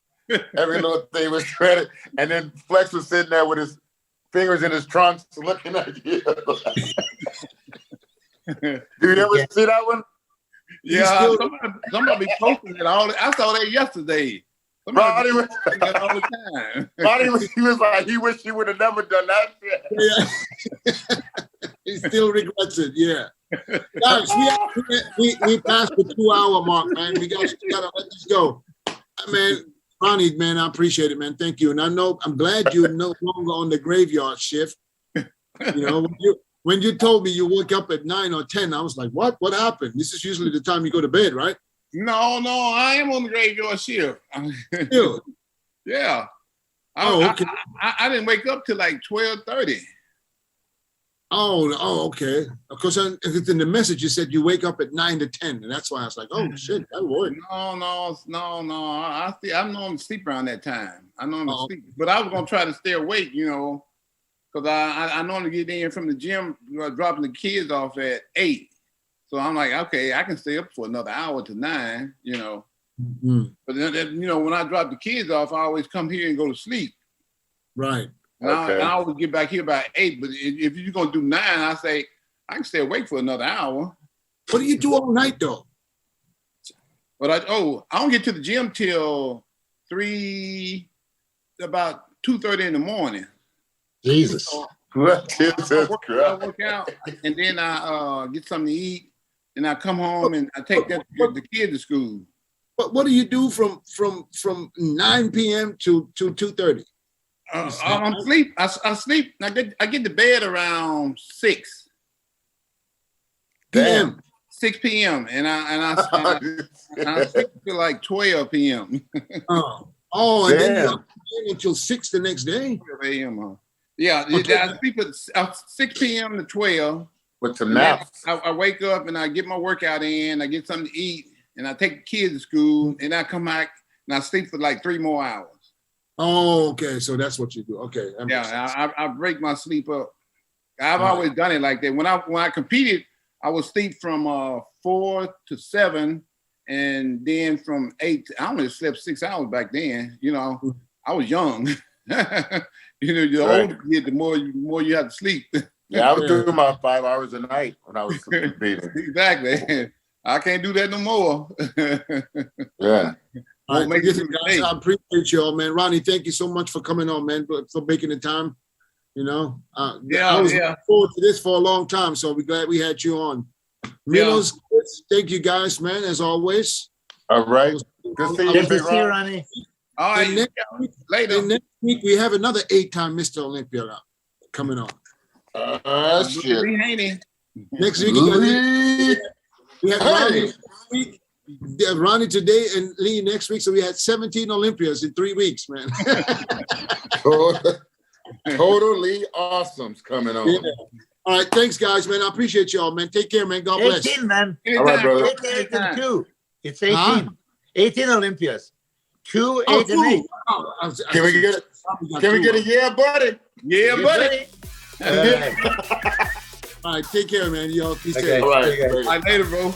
every little thing was shredded, and then Flex was sitting there with his fingers in his trunks looking at you. Do you ever see that one? Yeah, somebody posting it all. I saw that yesterday. Ronnie was that all the time. he was like, he wished he would have never done that shit. Yeah. He still regrets it. Yeah. Guys, we passed the 2-hour mark, man. We gotta let this go. Man, Ronnie, man, I appreciate it, man. Thank you. And I'm glad you're no longer on the graveyard shift. You know, when you told me you woke up at 9 or 10, I was like, what? What happened? This is usually the time you go to bed, right? No, I am on the graveyard shift. Yeah. Okay. I didn't wake up till like 12:30. Oh, okay. Of course, in the message you said you wake up at 9 to 10, and that's why I was like, oh shit, that worked. No. I normally sleep around that time. I normally sleep, but I was gonna try to stay awake, you know, because I normally get in from the gym, dropping the kids off at 8. So I'm like, okay, I can stay up for another hour to 9, you know. Mm-hmm. But then, you know, when I drop the kids off, I always come here and go to sleep. Right. And I always get back here by 8. But if you're gonna do 9, I say I can stay awake for another hour. What do you do all night though? But I don't get to the gym till about 2:30 in the morning. Jesus. So, I work out, and then I get something to eat, and I come home and I take the kid to school. But what do you do from 9 p.m. to 2:30? I sleep. I get to bed around 6 p.m. 6 p.m. and I sleep till like 12 p.m. And then you're up until 6 the next day. 12 a.m. Yeah, okay. I sleep at 6 p.m. to 12. With some naps. I wake up and I get my workout in. I get something to eat, and I take the kids to school, and I come back and I sleep for like 3 more hours. Oh, okay. So that's what you do. Okay. Yeah, I break my sleep up. I've always done it like that. When I competed, I would sleep from 4 to 7, and then from 8. I only slept 6 hours back then. You know, I was young. You know, the older you get, the more you have to sleep. Yeah, I was doing my 5 hours a night when I was competing. Exactly. I can't do that no more. Yeah. All right, guys, I appreciate you all, man. Ronnie, thank you so much for coming on, man, for making the time. You know, I was looking forward to this for a long time, so we're glad we had you on. Milos, thank you guys, man, as always. All right. Good to see you, Ronnie. All right. Later. And next week we have another 8-time Mr. Olympia coming on. Shit. Next week we have Ronnie next week. Ronnie today and Lee next week. So we had 17 Olympias in 3 weeks, man. Totally awesome's coming on. Yeah. All right, thanks, guys, man. I appreciate y'all, man. Take care, man. God bless. 18, man. All right, brother. 8 and 2. It's 18. Huh? 18 Olympias. 2, 8, and 8. Can we get a yeah, buddy? Yeah, buddy. All right, take care, man. Y'all, peace. All right, later, bro.